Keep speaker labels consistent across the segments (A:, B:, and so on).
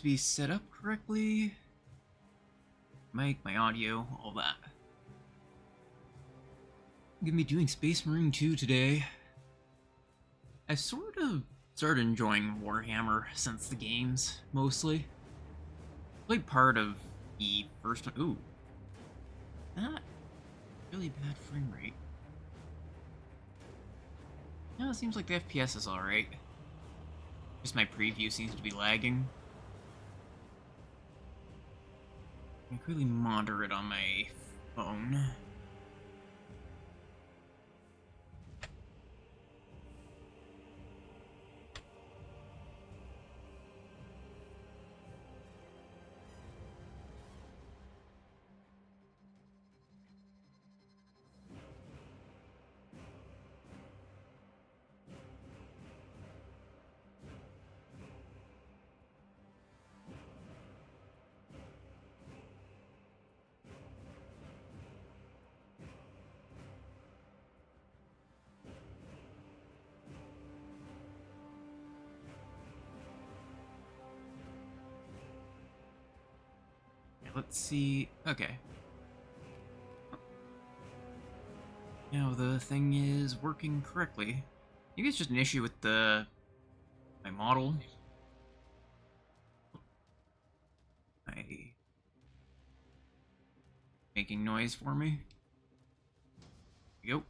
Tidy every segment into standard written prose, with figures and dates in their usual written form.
A: to be set up correctly. Mic, my audio, all that. I'm gonna be doing Space Marine 2 today. I've sort of started enjoying Warhammer since the games, mostly. Played part of the first one. Ooh. That really bad frame rate. No, it seems like the FPS is alright. Just my preview seems to be lagging. I can quickly monitor it on my phone. Let's see. Okay. Now the thing is working correctly. Maybe it's just an issue with my model. Making noise for me. Here we go.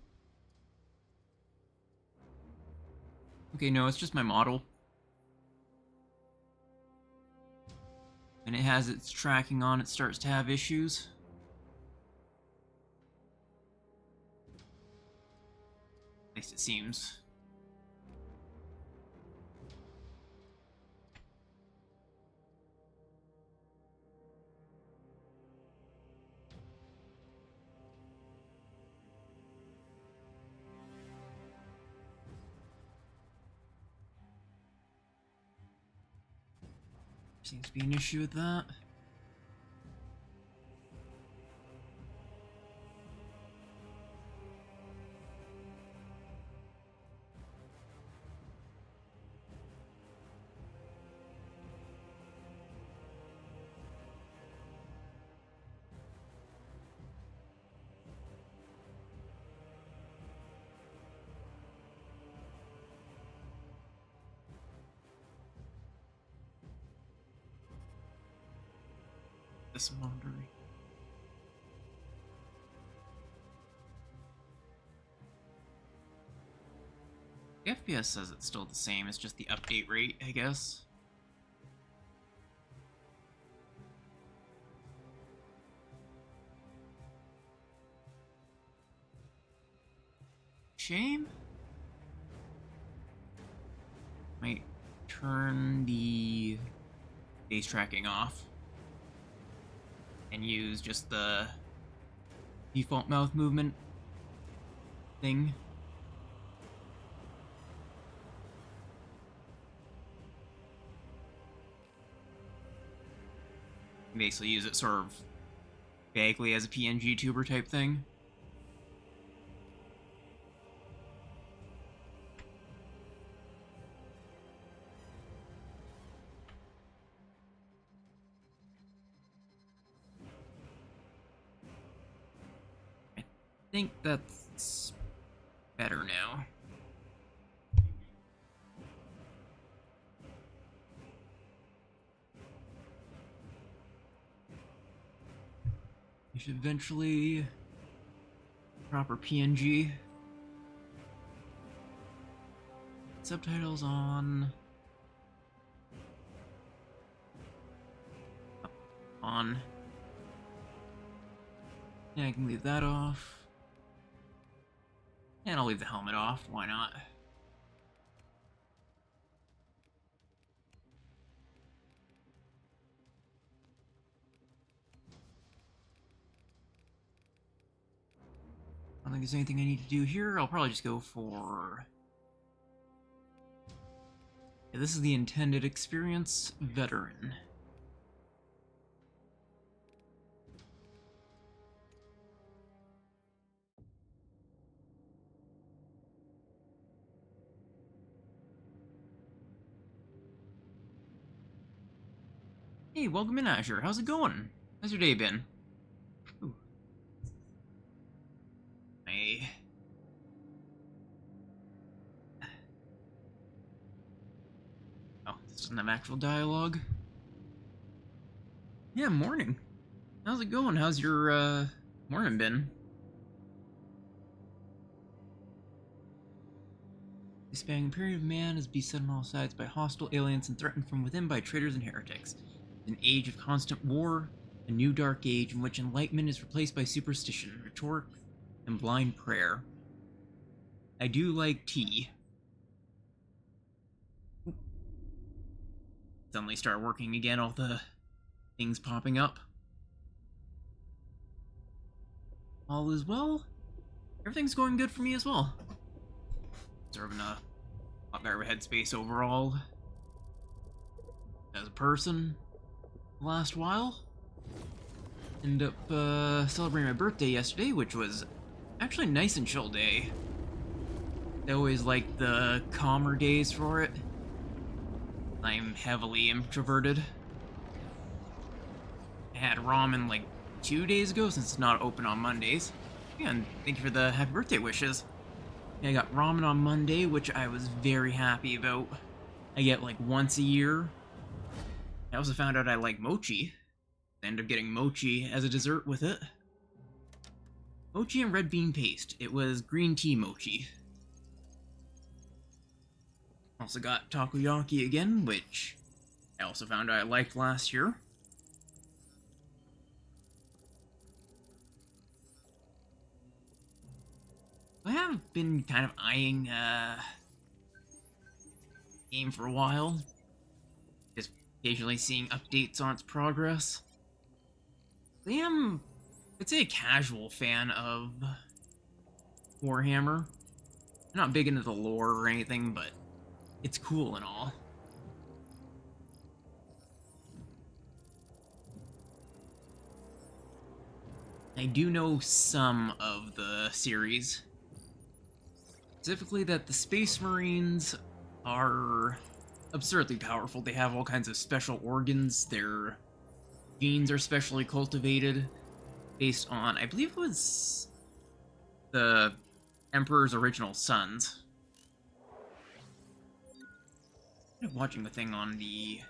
A: Okay, no, it's just my model. And it has its tracking on, it starts to have issues. At least it seems. Seems to be an issue with that. This monitoring. The FPS says it's still the same, it's just the update rate, I guess. Shame? Might turn the base tracking off and use just the default mouth movement thing. Basically use it sort of vaguely as a PNG tuber type thing. I think that's better now. You should eventually proper PNG. Subtitles on. Yeah, I can leave that off. And I'll leave the helmet off, why not? I don't think there's anything I need to do here. I'll probably just go for... Yeah, this is the intended experience, Veteran. Hey, welcome in, Asher. How's it going? How's your day been? Ooh. I... Oh, this doesn't have actual dialogue. Yeah, morning. How's it going? How's your, morning been? The spanning period of man is beset on all sides by hostile aliens and threatened from within by traitors and heretics. An age of constant war, a new dark age in which enlightenment is replaced by superstition, rhetoric, and blind prayer. I do like tea. Suddenly start working again, all the things popping up. All is well. Everything's going good for me as well. Sort of in a lot better headspace overall. As a person, the last while. Ended up celebrating my birthday yesterday, which was actually a nice and chill day. I always like the calmer days for it. I'm heavily introverted. I had ramen like 2 days ago since it's not open on Mondays. Yeah, and thank you for the happy birthday wishes. Yeah, I got ramen on Monday, which I was very happy about. I get like once a year. I also found out I like mochi. I ended up getting mochi as a dessert with it. Mochi and red bean paste. It was green tea mochi. Also got takoyaki again, which I also found out I liked last year. I have been kind of eyeing game for a while. Just occasionally seeing updates on its progress. I am, I'd say, a casual fan of Warhammer. I'm not big into the lore or anything, but it's cool and all. I do know some of the series. Specifically that the Space Marines are absurdly powerful. They have all kinds of special organs. Their genes are specially cultivated based on, I believe it was the Emperor's original sons. I'm watching the thing on the...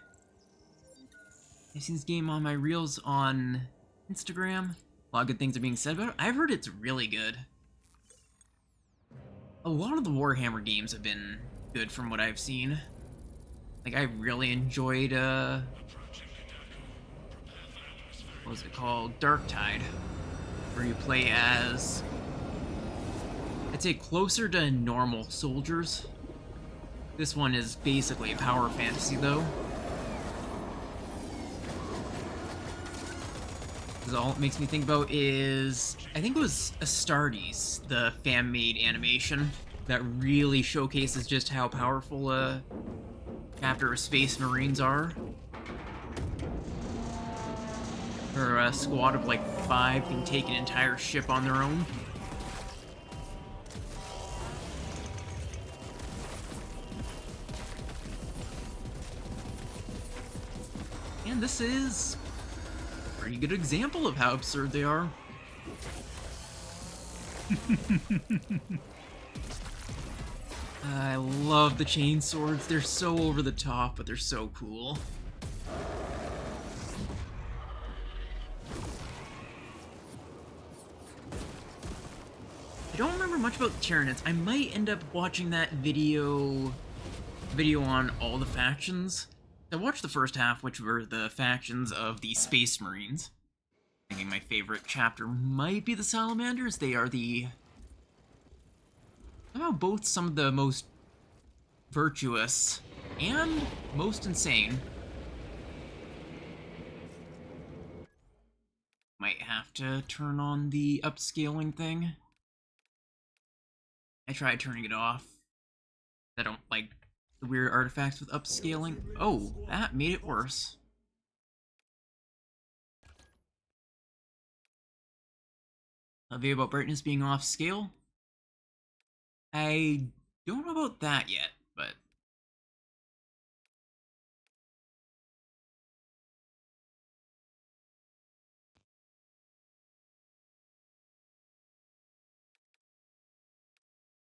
A: I've seen this game on my reels on Instagram. A lot of good things are being said about it. I've heard it's really good. A lot of the Warhammer games have been good from what I've seen. Like, I really enjoyed, what was it called? Darktide. Where you play as... I'd say closer to normal soldiers. This one is basically a power fantasy, though. Because all it makes me think about is... I think it was Astartes, the fan-made animation, that really showcases just how powerful a chapter of Space Marines are. Or a squad of like 5 can take an entire ship on their own. And this is a pretty good example of how absurd they are. I love the chain swords. They're so over the top, but they're so cool. I don't remember much about Tyranids. I might end up watching that video on all the factions. I watched the first half, which were the factions of the Space Marines. I think my favorite chapter might be the Salamanders. They are the... somehow both some of the most virtuous and most insane. Might have to turn on the upscaling thing. I tried turning it off. I don't like the weird artifacts with upscaling. Oh, that made it worse. A video about brightness being off scale? I don't know about that yet, but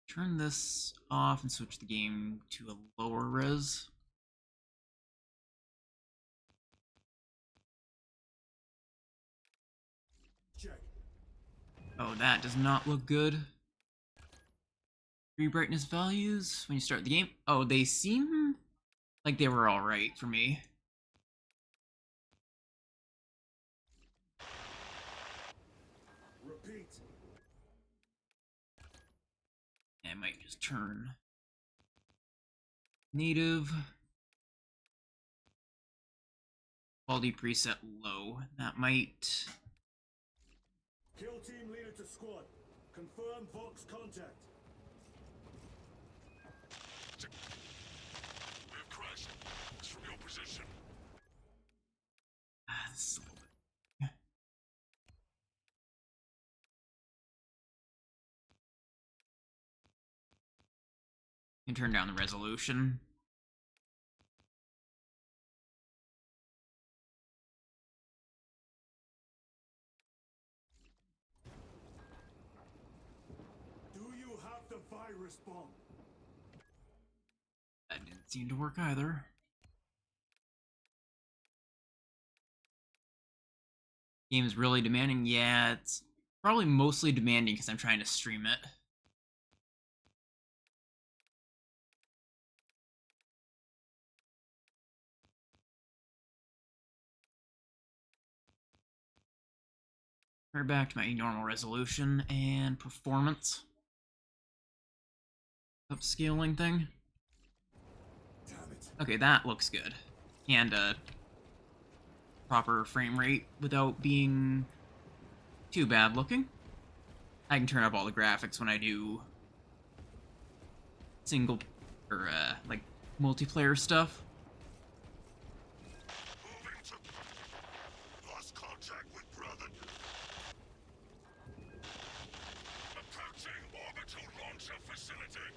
A: turn this off and switch the game to a lower res.
B: Check.
A: Oh, that does not look good. Brightness values when you start the game. Oh, they seem like they were alright for me.
B: Repeat.
A: I might just turn native. Quality preset low. That might...
B: Kill team leader to squad. Confirm Vox contact. We have crashed. It's from your position.
A: This is a little bit... And turn down the resolution.
B: Do you have the virus bomb?
A: That didn't seem to work either. Game's really demanding. Yeah, it's probably mostly demanding because I'm trying to stream it. Turn back to my normal resolution and performance. Upscaling thing.
B: Damn it.
A: Okay, that looks good. And proper frame rate without being too bad looking. I can turn up all the graphics when I do single or like multiplayer stuff.
B: Moving to lost contact with brother. Approaching orbital launcher facility.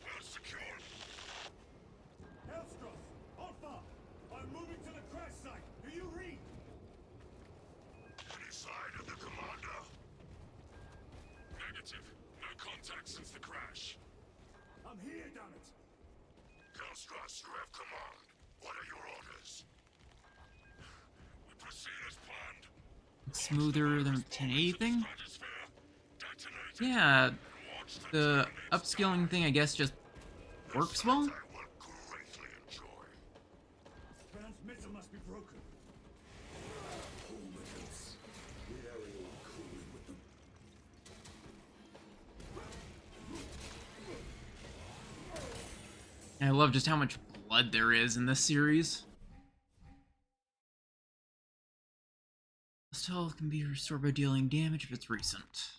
B: Well secured. Hellstroth, Alpha, I'm moving to the crash site. Do you read? Any sign of the commander? Negative. No contact since the crash. I'm here, damn it. Hellstroth, you have command. What are your orders? We proceed as planned.
A: Smoother than 1080 thing.
B: Stratosphere, detonate it,
A: Yeah,
B: and watch
A: the
B: turning
A: upscaling thing I guess just works well.
B: I will greatly enjoy. Transmitter must be broken. Hooligans. Very cooling with them.
A: And I love just how much blood there is in this series. This health can be restored by dealing damage if it's recent.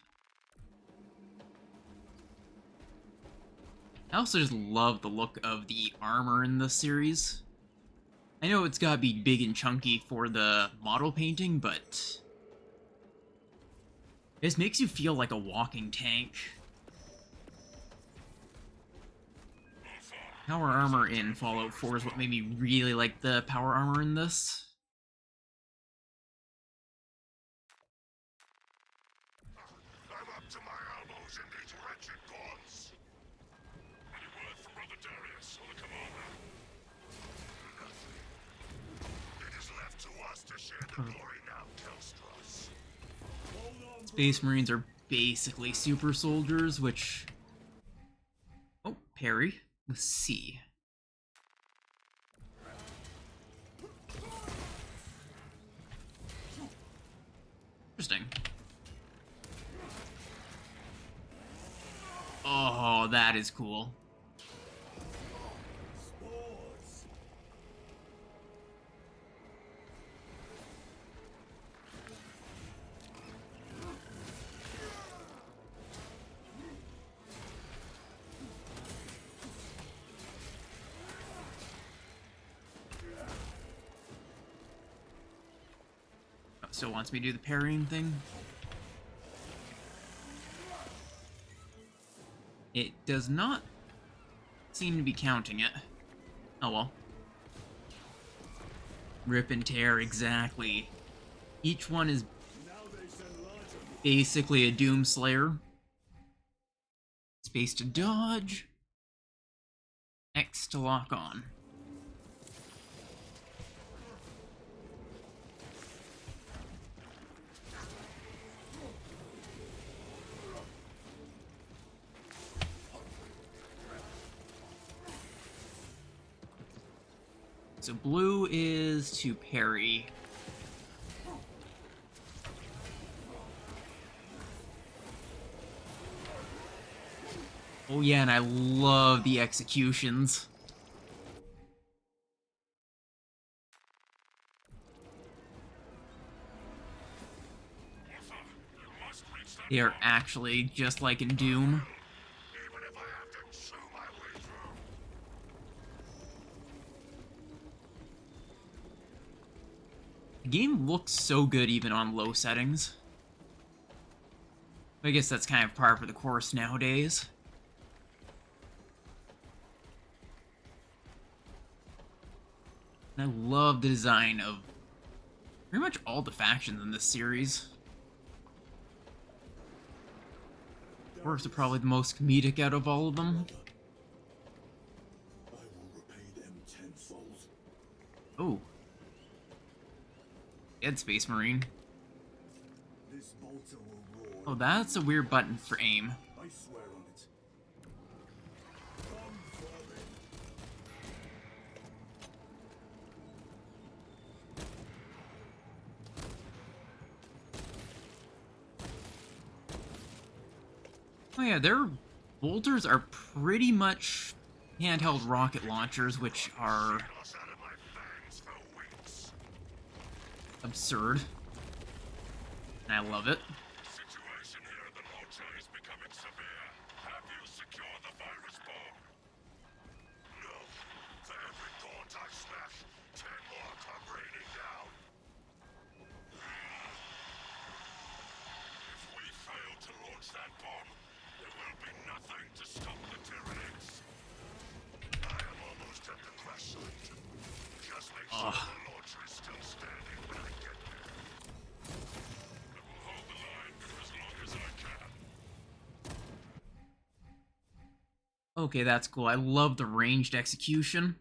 A: I also just love the look of the armor in this series. I know it's gotta be big and chunky for the model painting, but this makes you feel like a walking tank. Power armor in Fallout 4 is what made me really like the power armor in this.
B: I'm up to my elbows in these wretched gods. Any word from Brother Darius or the commander? Nothing. It is left to us to share the glory now, Kelstros. Hold on,
A: Space Marines are basically super soldiers, which... Oh, parry. With C. Interesting. Oh, that is cool.
B: Spores.
A: Still wants me to do the parrying thing. It does not seem to be counting it. Oh well. Rip and tear, exactly. Each one is
B: Now they send larger.
A: basically a Doomslayer. It's Space to dodge. X to lock on. So blue is to parry. Oh yeah, and I love the executions. They are actually just like in Doom.
B: Even if I have to chew my way through.
A: The game looks so good even on low settings. I guess that's kind of par for the course nowadays. And I love the design of pretty much all the factions in this series. Orcs are probably the most comedic out of all of them.
B: I will repay them tenfold.
A: Oh. Dead Space Marine.
B: This bolter will roar.
A: Oh, that's a weird button for aim.
B: I swear on it. Come for me.
A: Oh yeah, their bolters are pretty much handheld rocket launchers, which are
B: Lost out of my fangs for weeks.
A: absurd. And I love it.
B: The situation here at the Lodge is becoming severe. Have you secured the virus bomb? No. For every gaunt I smash, 10 more come raining down. If we fail to launch that bomb, there will be nothing to stop the Tyranids. I am almost at the crash site. Just make sure the launcher is still standing when I get there. I will hold the line for as long as I can.
A: Okay, that's cool. I love the ranged execution.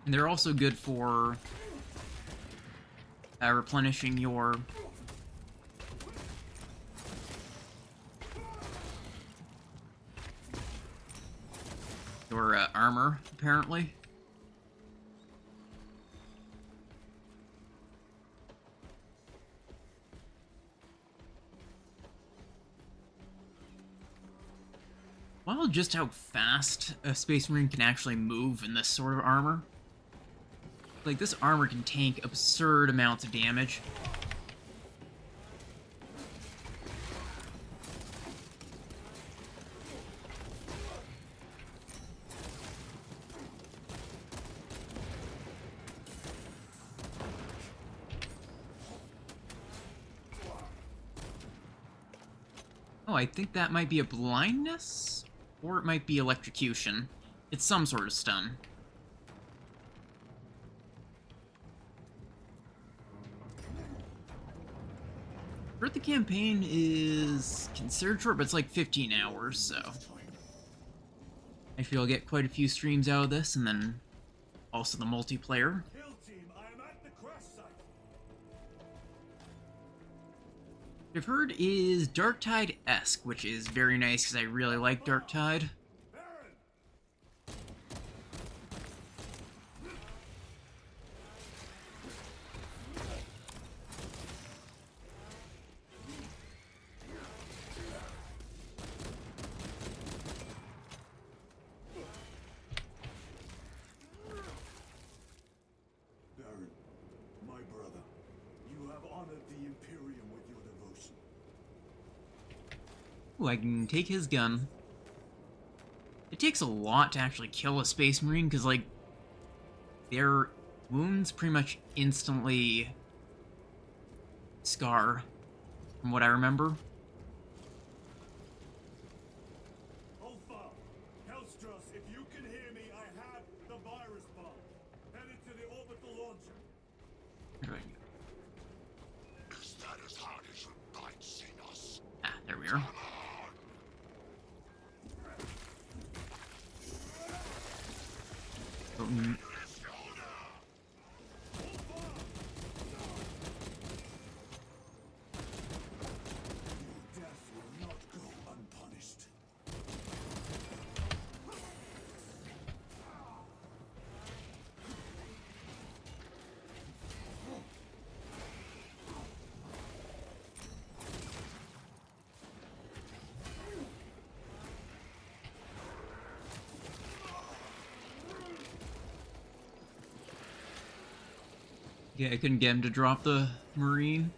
A: And they're also good for replenishing your armor, apparently. Wow, just how fast a Space Marine can actually move in this sort of armor. Like, this armor can tank absurd amounts of damage. Oh, I think that might be a blindness? Or it might be electrocution. It's some sort of stun. Heard the campaign is considered short, but it's like 15 hours, so I feel I'll get quite a few streams out of this, and then also the multiplayer.
B: Kill team, I am at the crash site.
A: What I've heard is Darktide-esque, which is very nice because I really like Darktide.
B: Baron! Baron, my brother, you have honored the Imperium with your devotion.
A: Ooh, I can take his gun. It takes a lot to actually kill a Space Marine, because, like, their wounds pretty much instantly Scar, from what I remember.
C: Alpha, Hellstros, if you can hear me, I have the virus bomb. Headed to the orbital launcher.
A: Where do
B: Is that as hard as your bite, Xenos?
A: Ah, there we are. Oh,
C: Death will not go unpunished.
A: yeah, I couldn't get him to drop the Marine.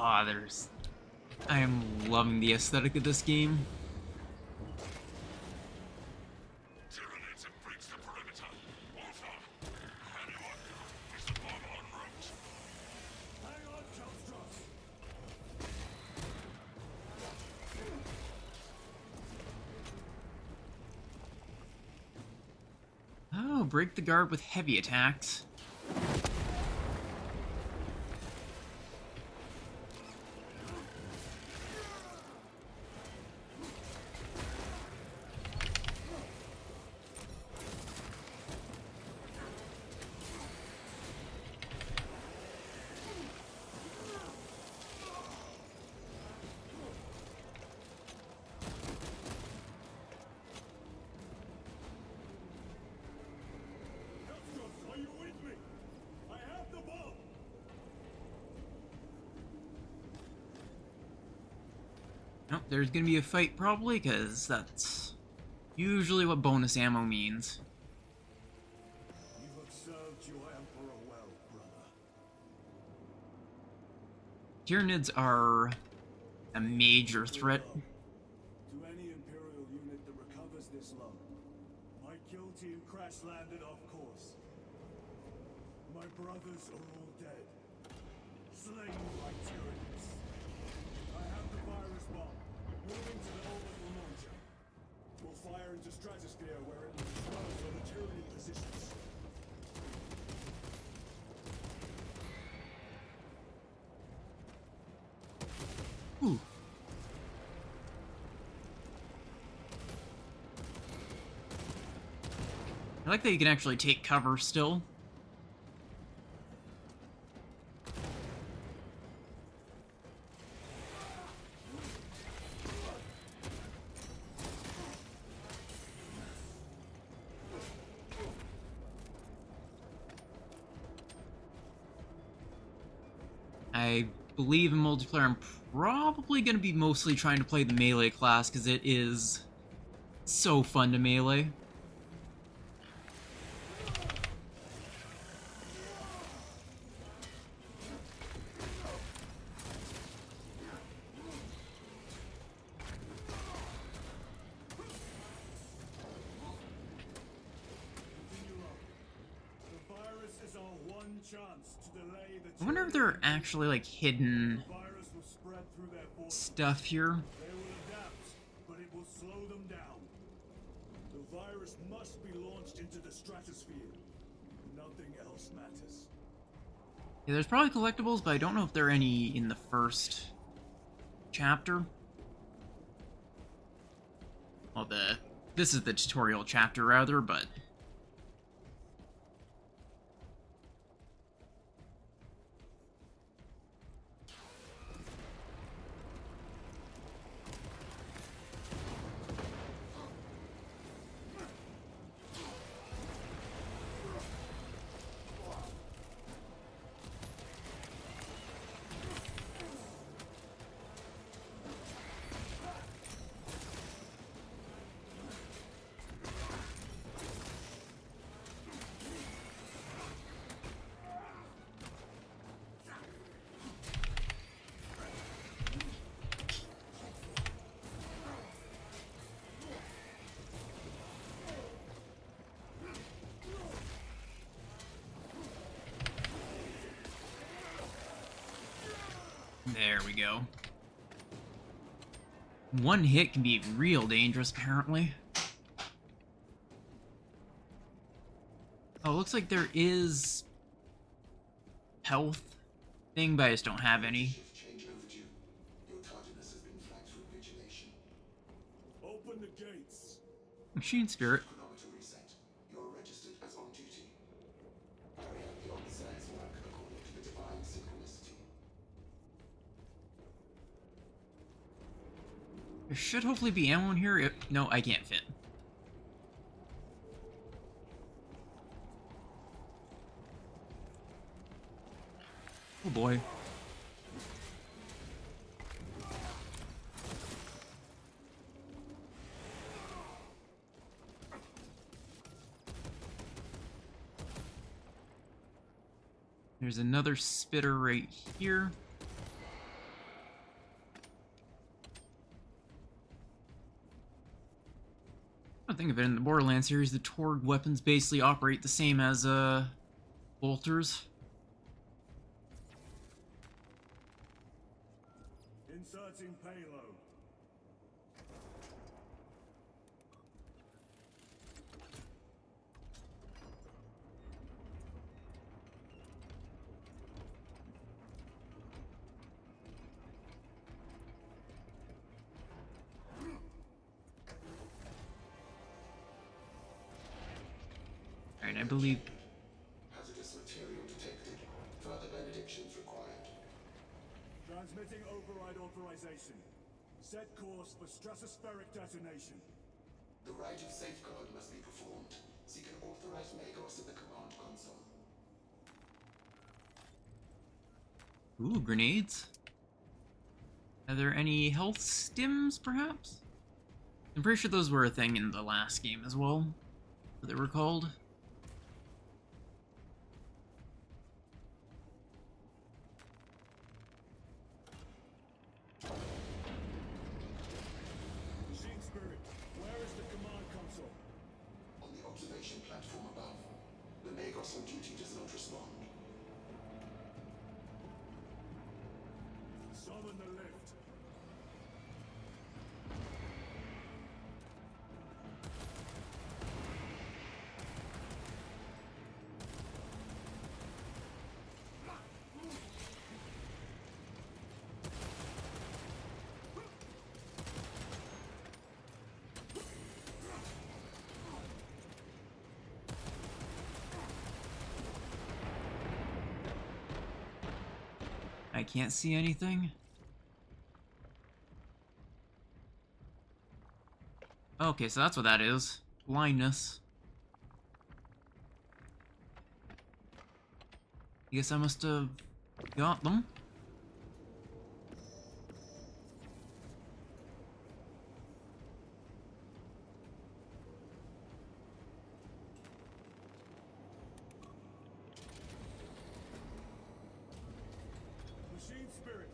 A: Ah, there's... I am loving the aesthetic of this game.
B: Tyranids have breached the perimeter. Alpha, anyone? Is the bomb en route?
C: Hang on, Hellstros.
A: Oh, break the guard with heavy attacks.
C: Hellstros, are you with me? I have the bomb.
A: Nope, there's gonna be a fight probably, because that's usually what bonus ammo means.
C: You have served your Emperor well, brother.
A: Tyranids are a major threat.
C: To any Imperial unit that recovers this low, my kill team crash landed off course. My brothers are all dead, slain by Tyranids. I have the virus bomb, moving to the orbital launcher. We'll fire into stratosphere where it will expose on the Tyranid positions.
A: Ooh. I like that you can actually take cover still. I believe in multiplayer I'm probably going to be mostly trying to play the melee class because it is so fun to melee.
C: Continue on. The virus is our one chance to delay the
A: I wonder if there are actually like hidden
C: The virus will spread through their forces.
A: stuff here.
C: They will adapt, but it will slow them down. The virus must be launched into the stratosphere. Nothing else matters.
A: Yeah, there's probably collectibles, but I don't know if there are any in the first chapter. Well, this is the tutorial chapter rather, but There we go. One hit can be real dangerous, apparently. Oh, looks like there is health thing, but I just don't have any.
D: Shift change overdue. Your tardiness has been flagged for invigilation.
C: Open the gates.
A: Machine spirit.
D: Chronometer reset. You're registered as on duty. Carry out the Omnissiah's work according to the divine synchronicity.
A: There should hopefully be ammo in here. No, I can't fit. Oh boy. There's another spitter right here. I think of it in the Borderlands series, the Torg weapons basically operate the same as bolters.
C: Inserting payload.
A: Alright, I believe.
D: Hazardous material detected. Further benedictions required.
C: Transmitting override authorization. Set course for stratospheric detonation.
D: The rite of safeguard must be performed. Seek an authorized Magos at the command console.
A: Ooh, grenades. Are there any health stims, perhaps? I'm pretty sure those were a thing in the last game as well. What they were called.
C: Machine spirit, where is the command console?
D: On the observation platform above. The Magos on duty does not respond.
C: Summon the lift.
A: I can't see anything. Okay, so that's what that is. Blindness. I guess I must have got them.
C: Machine spirit,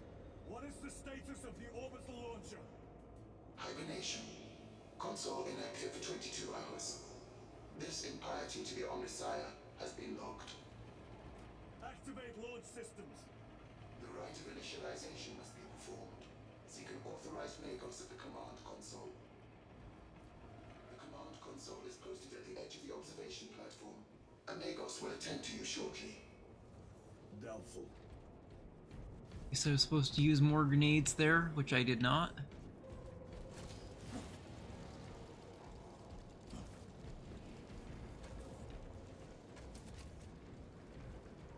C: what is the status of the orbital launcher?
D: Hibernation. Console inactive for 22 hours. This impiety to the Omnissiah has been logged.
C: Activate launch systems.
D: The rite of initialization must be performed. Seek an authorized Magos at the command console. The command console is posted at the edge of the observation platform. A Magos will attend to you shortly.
C: Doubtful.
A: Guess I was supposed to use more grenades there, which I did not.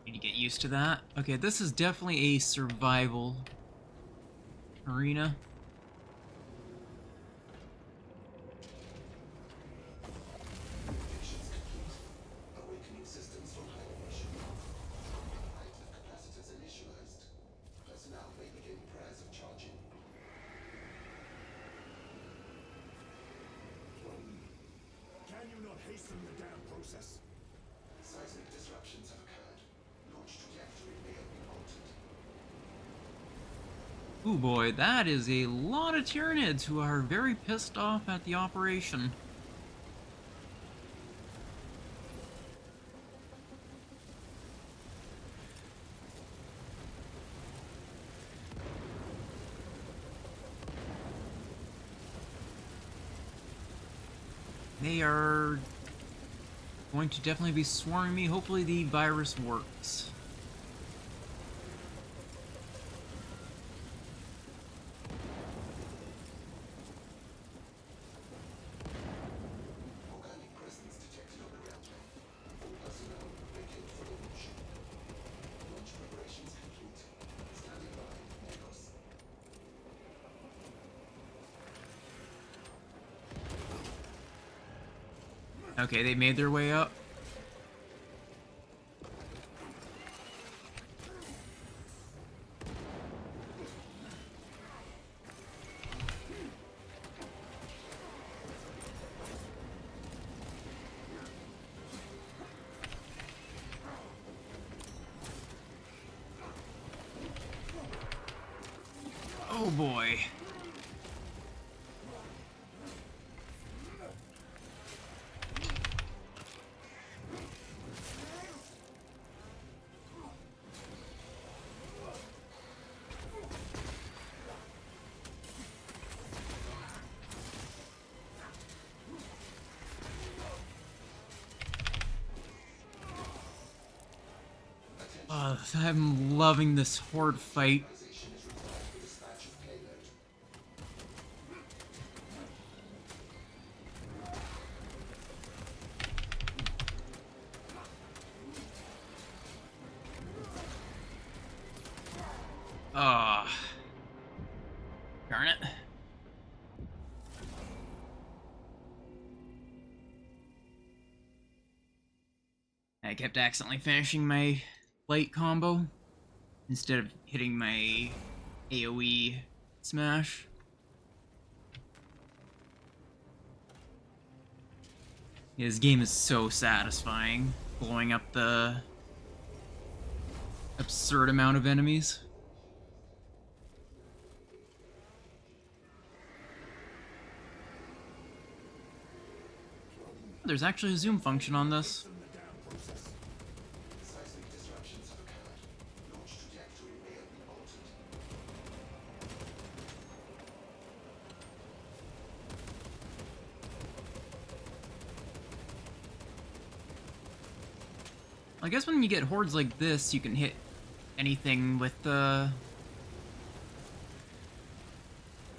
A: Need to get used to that. Okay, this is definitely a survival arena.
D: Predictions complete. Awakening systems from hibernation. Rite of capacitors initialized. Personnel may begin prayers of charging.
C: Can you not hasten the damn process?
D: Seismic disruptions have occurred. Launch trajectory may have been altered.
A: Ooh boy, that is a lot of Tyranids who are very pissed off at the operation. they are going to definitely be swarming me. Hopefully the virus works.
D: Organic presence detected on the rampart. All personnel vacate for launch. Launch preparations complete. Standing by, Magos.
A: Okay, they made their way up. Oh boy. I'm loving this horde fight.
D: Organization is required for dispatch of payload.
A: Ah, darn it. I kept accidentally finishing my light combo instead of hitting my AoE smash. Yeah, this game is so satisfying, blowing up the absurd amount of enemies. There's actually a zoom function on this.
D: Seismic disruptions have occurred. Launch trajectory may have been altered.
A: I guess when you get hordes like this, you can hit anything with the...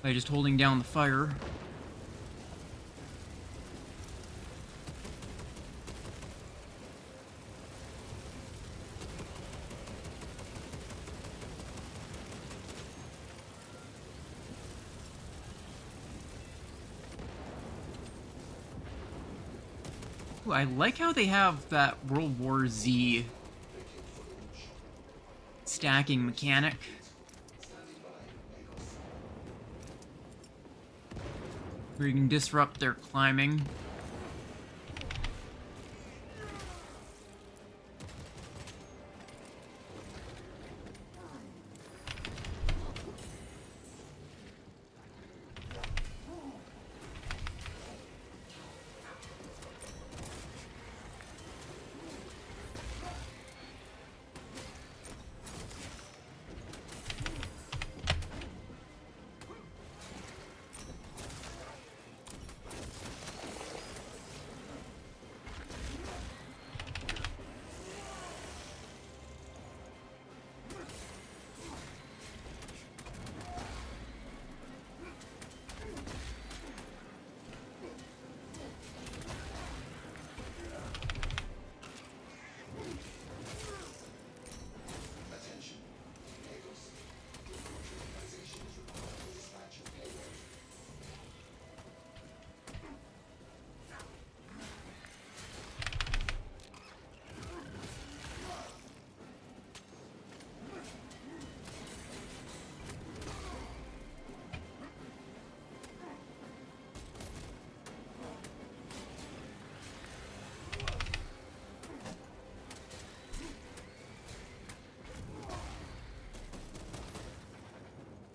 A: by just holding down the fire. Ooh, I like how they have that World War Z stacking mechanic. Where you can disrupt their climbing.
D: Attention. Magos. Launch organization is required for dispatch of payload.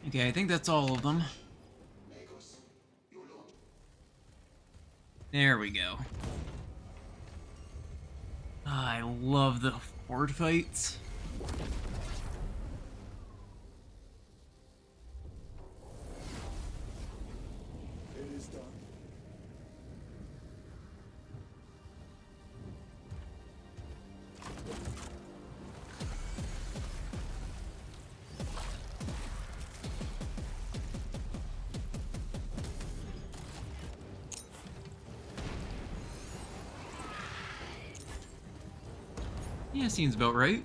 A: Okay, I think that's all of them.
D: Magos. Your launch.
A: There we go. Ah, I love the horde fights.
C: It is done.
A: Yeah, seems about right.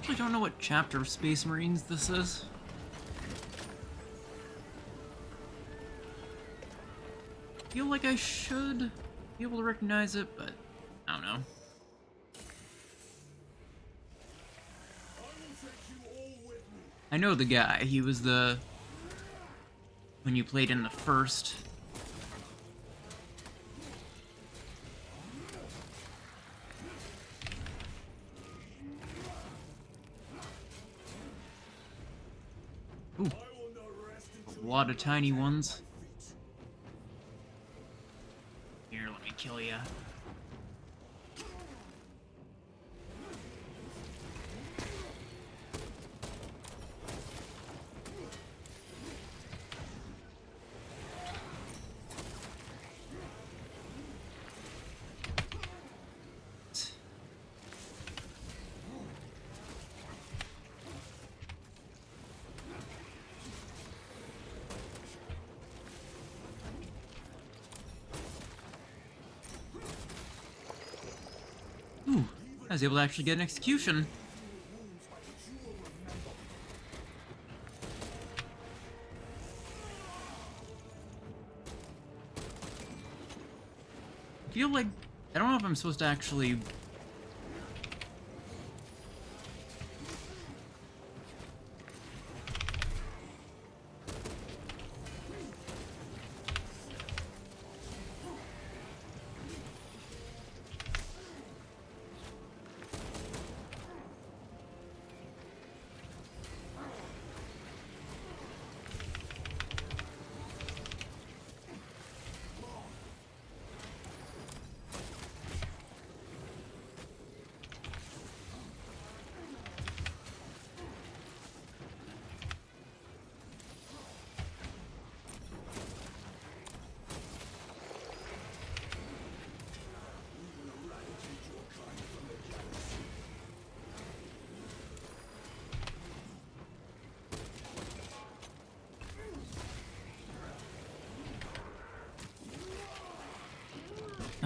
A: I don't know what chapter of Space Marines this is. Feel like I should be able to recognize it, but I don't know. I know the guy. He was the... when you played in the first... Ooh. A lot of tiny ones. Here, let me kill ya. Ooh, I was able to actually get an execution. I feel like... I don't know if I'm supposed to actually...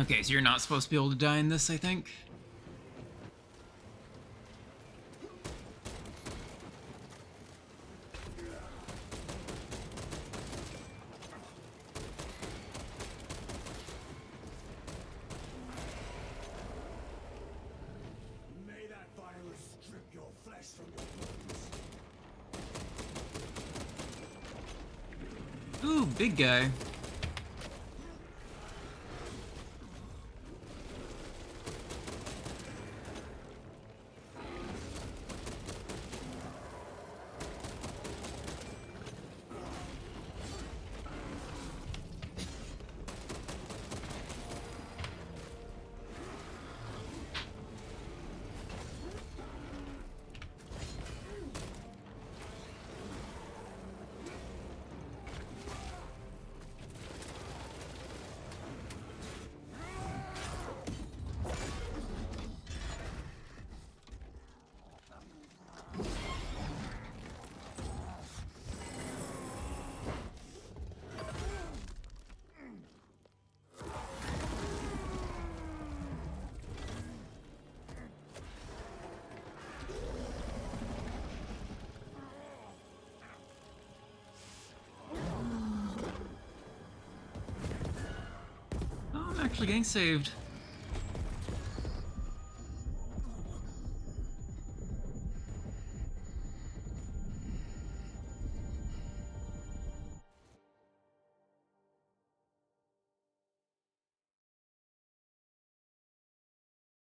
A: Okay, so you're not supposed to be able to die in this, I think.
C: May that virus strip your flesh from your bones.
A: Ooh, big guy. Oh, I'm actually getting saved.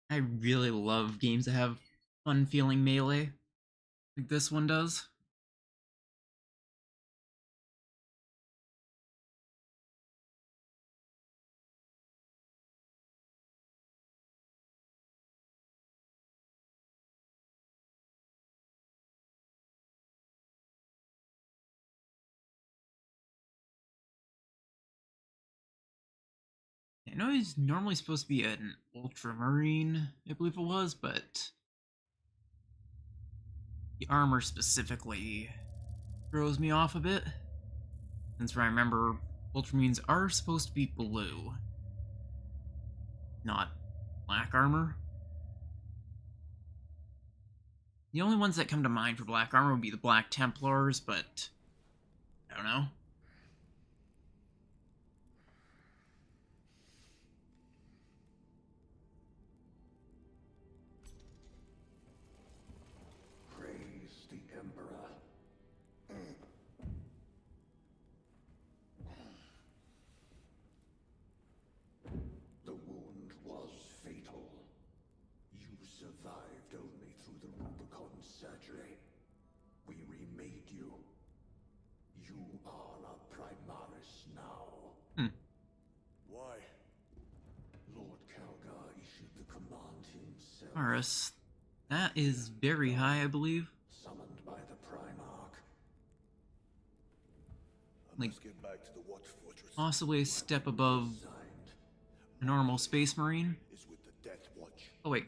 A: I really love games that have fun feeling melee, like this one does. I know he's normally supposed to be an ultramarine, I believe it was, but the armor specifically throws me off a bit. Since I remember, ultramarines are supposed to be blue, not black armor. The only ones that come to mind for black armor would be the Black Templars, but I don't know.
D: Praise the Emperor. The wound was fatal. You survived only through the Rubicon surgery. We remade you. You are a Primaris now.
C: Why?
D: Lord Calgar issued the command himself.
A: Taurus, that is very high, I believe.
D: Summoned by the Primarch.
C: I
A: Like-
C: must get back to the Watch Fortress.
A: Possibly a step above
D: Signed.
A: a normal Space Marine.
C: Is with the Death Watch.
A: Oh wait,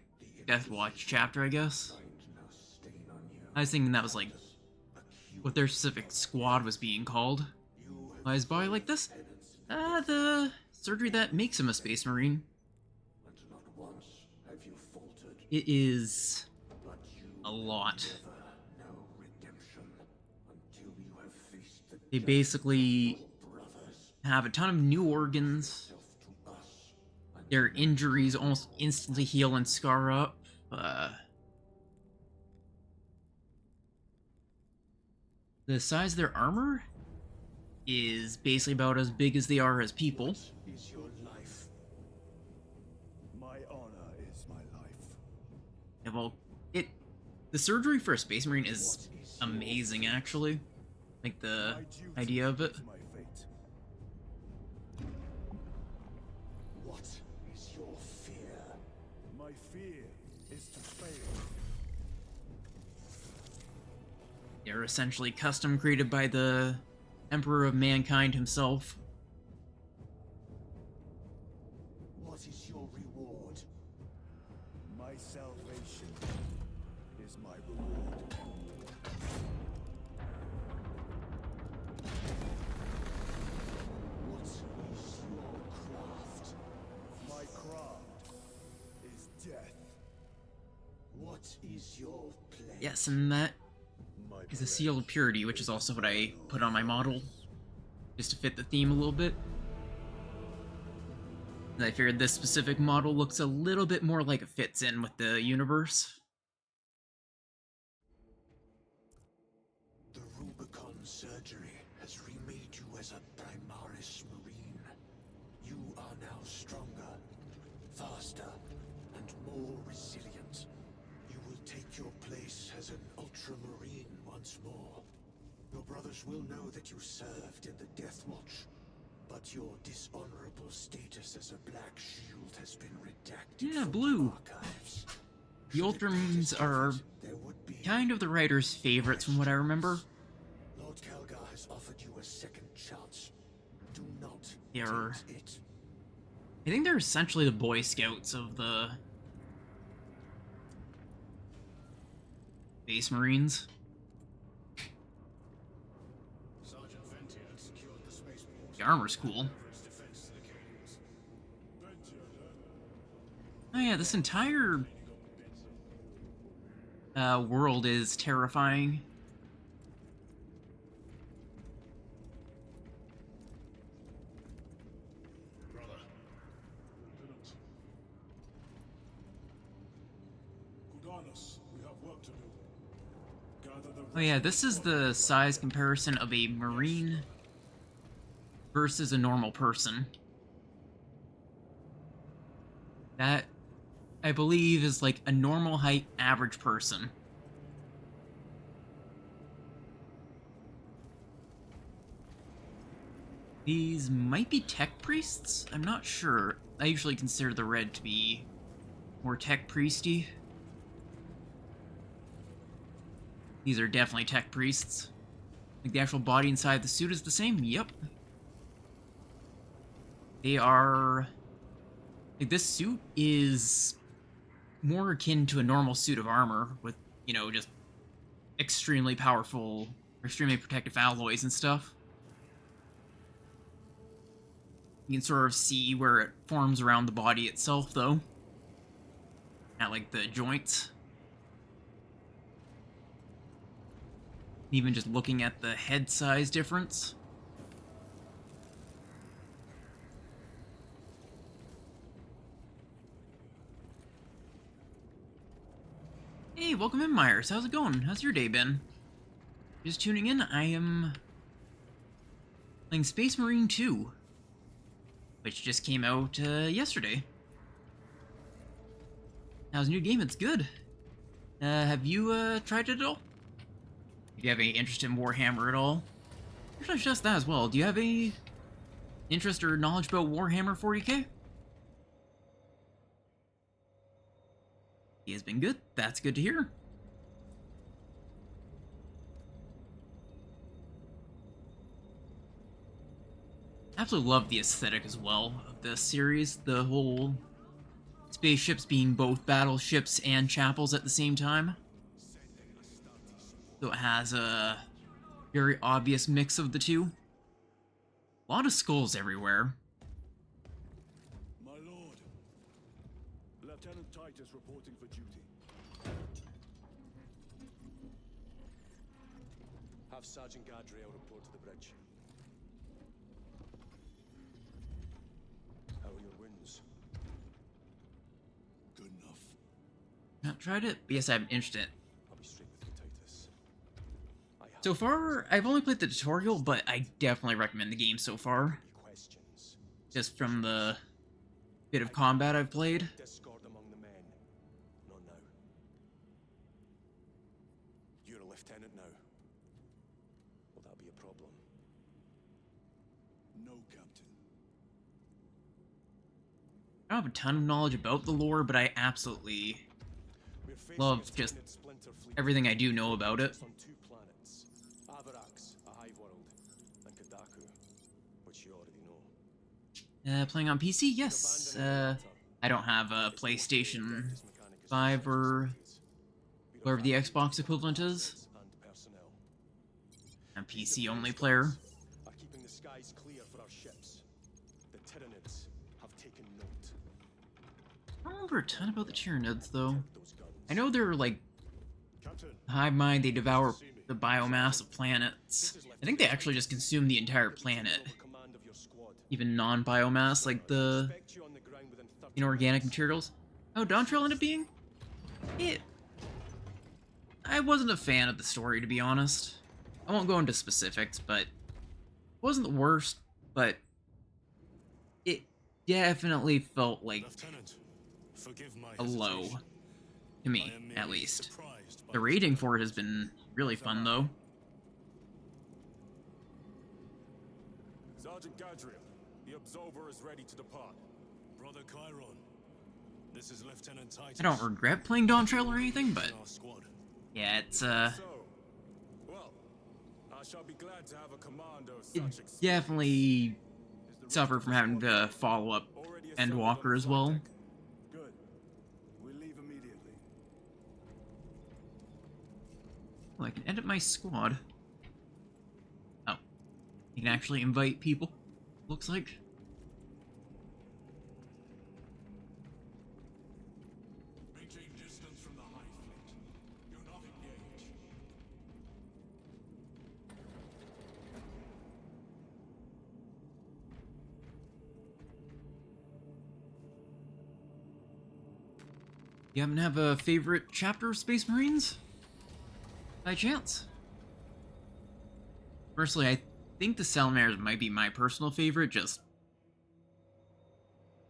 A: Death Watch chapter, I guess.
D: Find no stain on you.
A: I was thinking that was like what their specific squad was being called. Why is Boy like this? The surgery that makes him a Space Marine.
D: And not once have you faltered,
A: It is
D: but you
A: a lot.
D: never know redemption until you have faced the
A: They basically
D: brothers
A: have a ton of new organs.
D: self to us. And
A: Their injuries almost instantly heal and scar up. The size of their armor is basically about as big as they are as people.
D: is your life.
C: My honor is my life.
A: Yeah, well, the surgery for a Space Marine is amazing, actually. Like the
C: My duty
A: idea of it.
C: is my fate.
D: What is your fear?
C: My fear is to fail.
A: They're essentially custom created by the Emperor of Mankind himself.
D: What is your reward?
C: My salvation is my reward.
D: What is your craft?
C: My craft is death.
D: What is your plan?
A: Yes, and that
C: My
A: is a seal of purity, which is also what I put on my model, just to fit the theme a little bit. And I figured this specific model looks a little bit more like it fits in with the universe.
D: The Rubicon surgery has remade you as a Primaris Marine. You are now stronger, faster, and more resilient. You will take your place as an Ultramarine once more. Your brothers will know that you served in the Death Watch, but your dishonorable status as a Black Shield has been redacted
A: Yeah,
D: from
A: blue.
D: the archives.
A: The
D: Should it be
A: Ultramarines are
D: discovered, there would be
A: kind of the writer's favorites from what I remember.
D: Lord Calgar has offered you a second chance. Do not
A: They're-
D: take it.
A: I think they're essentially the Boy Scouts of the Space Marines.
B: Sergeant Venti had secured the spaceport
A: The armor's cool.
B: for its defense to the Cadians.
A: Oh yeah, this entire world is terrifying.
B: Brother,
C: Kudanos, we have work to do. Gather the
A: Oh yeah, this is the size comparison of a Marine versus a normal person. That, I believe, is like a normal height average person. These might be tech priests? I'm not sure. I usually consider the red to be more tech priesty. These are definitely tech priests. Like the actual body inside the suit is the same? Yep. They are Like, this suit is more akin to a normal suit of armor with, you know, just extremely powerful, extremely protective alloys and stuff. You can sort of see where it forms around the body itself, though. At, like, the joints. Even just looking at the head size difference. Hey, welcome in, Myers. How's it going? How's your day been? Just tuning in, I am playing Space Marine 2, which just came out yesterday. How's the new game? It's good. Have you tried it at all? Do you have any interest in Warhammer at all? Actually, just that as well. Do you have any interest or knowledge about Warhammer 40k? He has been good. That's good to hear. Absolutely love the aesthetic as well of this series. The whole spaceships being both battleships and chapels at the same time. So it has a very obvious mix of the two. A lot of skulls everywhere.
C: My lord. Lieutenant Titus reporting for duty.
E: Have Sergeant Gadriel report to the bridge. How are your wounds?
C: Good enough.
A: Not tried it, but yes, I'm interested.
E: I'll be straight with you, Titus. I have
A: So far, I've only played the tutorial, but I definitely recommend the game so far.
E: any questions.
A: Just from the bit of combat I've played.
E: Discord among the men. Not now. You're a lieutenant now. Will that be a problem?
C: No, Captain.
A: I don't have a ton of knowledge about the lore, but I absolutely
E: We're facing
A: love
E: a
A: just
E: Tyranid splinter fleet
A: everything I do know about it.
E: on 2 planets. Avarax, a hive world, and Kadaku, which you already know.
A: Playing on PC? Yes. I don't have a PlayStation 5 or whatever the Xbox equivalent is. I'm a PC only player.
E: Are keeping the skies clear for our ships. The Tyranids have taken note.
A: I don't remember a ton about the Tyranids, though.
E: Those guns.
A: I know they're like
C: Captain.
A: hive mind, they devour the biomass of planets. I think they actually just consume the entire planet.
E: Over command of your squad.
A: Even non-biomass, like the
E: Expect you on the ground within 30
A: inorganic
E: minutes.
A: materials. Oh, Dawntrail ended up being? I wasn't a fan of the story, to be honest. I won't go into specifics, but it wasn't the worst, but it definitely felt like
B: Lieutenant, forgive my
A: a low,
B: hesitation.
A: to
B: I
A: me,
B: am
A: at
B: merely
A: least.
B: surprised by
A: The rating for it has been really fun, though.
B: Sergeant Gadriel, the Absolver is ready to depart. Brother Chiron, this is Lieutenant Titus.
A: I don't regret playing Dawntrail or anything, but
B: in our squad.
A: yeah, it's,
B: So, well, I shall be glad to have a commander of
A: it
B: such experience.
A: definitely
C: Is the
A: suffered
C: rest
A: from
C: of
A: having
C: the
A: to follow up
B: Already assembled on
A: Endwalker
B: the
A: as
B: flight
A: well.
B: deck.
C: Good. We leave immediately.
A: Oh, I can edit my squad. Oh. You can actually invite people, looks like.
C: Maintain distance from the Hive Fleet. Do not engage.
A: You happen to have a favorite chapter of Space Marines? By chance? Personally, I think the Salamanders might be my personal favorite, just...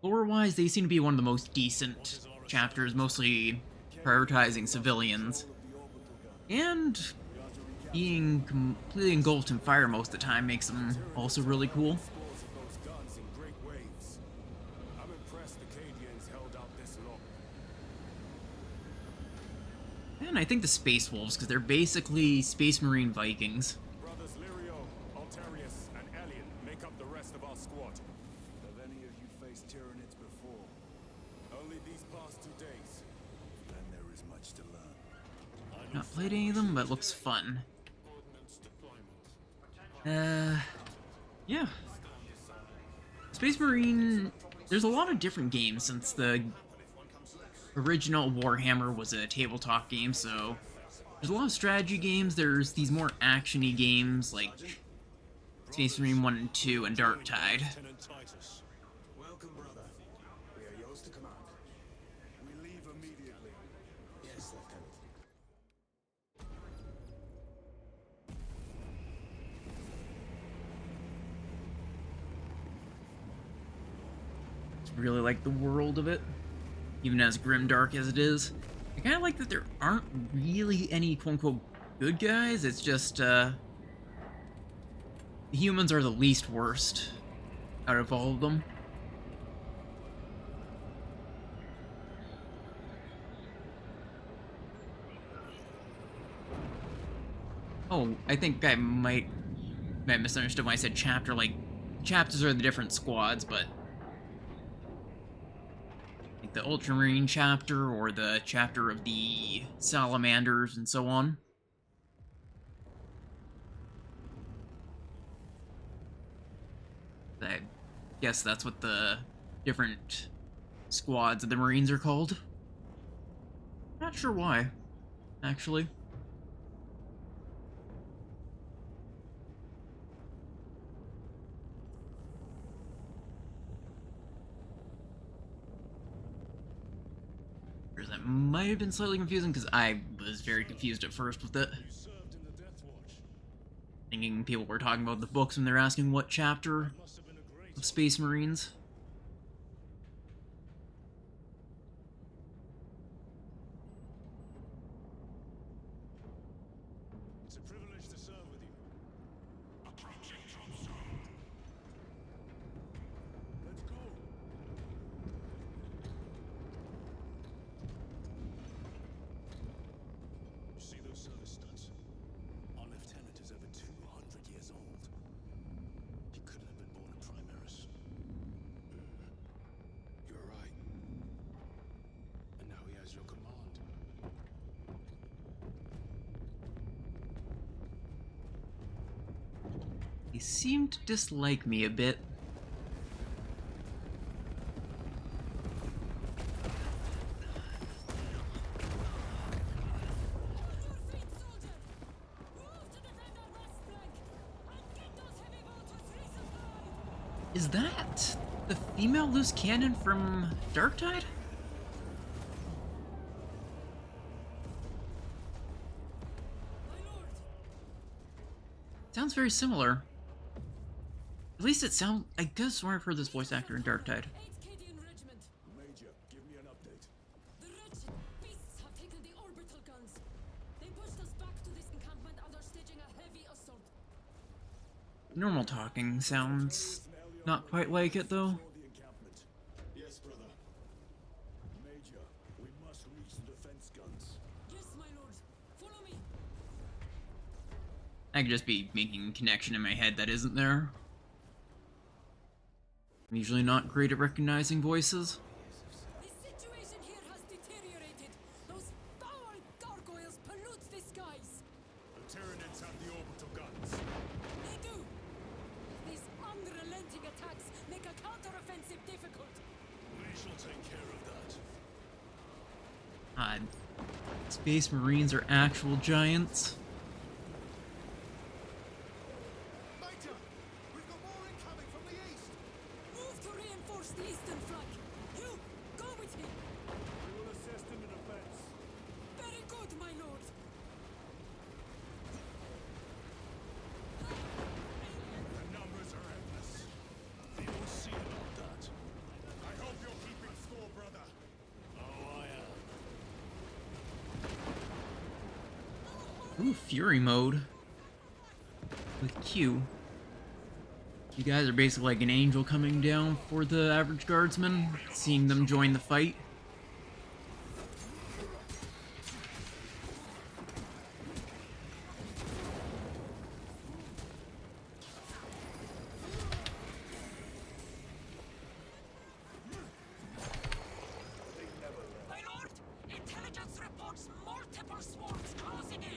A: lore-wise, they seem to be one of the most decent chapters, mostly prioritizing civilians. And being completely engulfed in fire most of the time makes them also really cool.
B: Scores of those guns in great waves. I'm impressed the Cadians held out this long.
A: And I think the Space Wolves, because they're basically Space Marine Vikings.
B: Brothers Lirio, Altarius, and Alien make up the rest of our squad.
C: Have any of you faced Tyranids before?
A: played any of them, but it looks fun. Yeah. Space Marine, there's a lot of different games since the original Warhammer was a tabletop game, so there's a lot of strategy games. There's these more action-y games like Space Marine 1 and 2 and Darktide.
E: Lieutenant Titus.
C: Welcome, brother. We are yours to command. We leave immediately.
E: Yes, Lieutenant.
A: Really like the world of it, even as grimdark as it is. I kind of like that there aren't really any quote-unquote good guys. It's just, the humans are the least worst out of all of them. Oh, I think I might have misunderstood when I said chapter. Like, chapters are the different squads, but like the Ultramarine chapter or the chapter of the Salamanders and so on. I guess that's what the different squads of the Marines are called. Not sure why, actually. That might have been slightly confusing because I was very confused at first with it.
E: You served in the Death Watch.
A: Thinking people were talking about the books when they're asking what chapter
E: Must have been a great.
A: of Space Marines.
E: It's a privilege to serve with you.
B: Approaching drop zone.
C: Let's go.
E: You see those service studs? Our lieutenant is over 200 years old. He couldn't have been born a Primaris. You're right. And now he has your command.
A: He seemed to dislike me a bit. Is that the female loose cannon from Darktide? Sounds very similar. At least it sounds. I could have sworn I've heard this voice actor in Darktide.
F: 8th Cadian Regiment.
C: Major, give me an update.
F: The wretched beasts have taken the orbital guns. They pushed us back to this encampment and are staging a heavy assault.
A: Normal talking sounds not quite like it though.
C: Explore the encampment.
E: Yes, brother.
C: Major, we must reach the defense guns.
F: Yes, my lord. Follow me.
A: I could just be making a connection in my head that isn't there. I'm usually not great at recognizing voices.
F: The situation here has deteriorated. Those foul gargoyles pollute the skies.
C: The Tyranids have the orbital guns.
F: They do. These unrelenting attacks make a counteroffensive difficult.
E: We shall take care of that.
A: Space Marines are actual giants.
C: Major, we've got more incoming from the east.
F: Move to reinforce the eastern flank. You, go with me.
C: We will assist in the defense.
F: Very good, my lord.
C: The numbers are endless.
E: We will see about that.
C: I hope you're keeping score, brother.
E: Oh, I am.
A: Ooh, Fury mode. With Q. You guys are basically like an angel coming down for the average guardsman, seeing them join the fight.
F: My lord, intelligence reports multiple swarms closing in.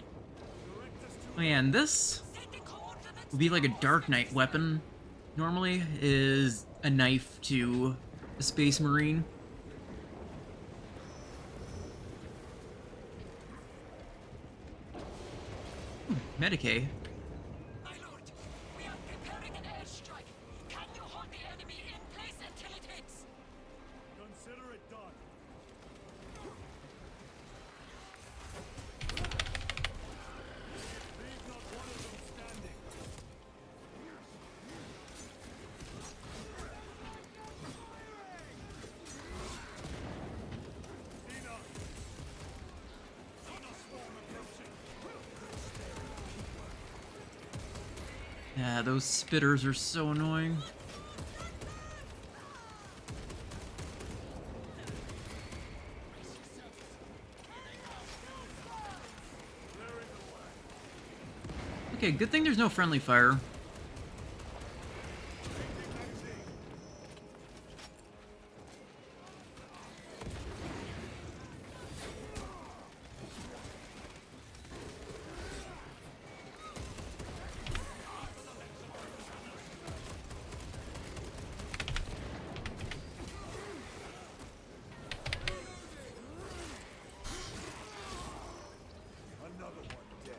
A: Oh yeah, and this would be like a Dark Knight weapon. Normally, is a knife to a Space Marine. Medicae.
F: My lord, we are preparing an airstrike. Can you hold the enemy in place until it hits?
C: Consider it done. Leave not one of them standing. Xenos! Xenos swarm approaching.
A: Yeah, those spitters are so annoying. Okay, good thing there's no friendly fire.
C: Another one dead.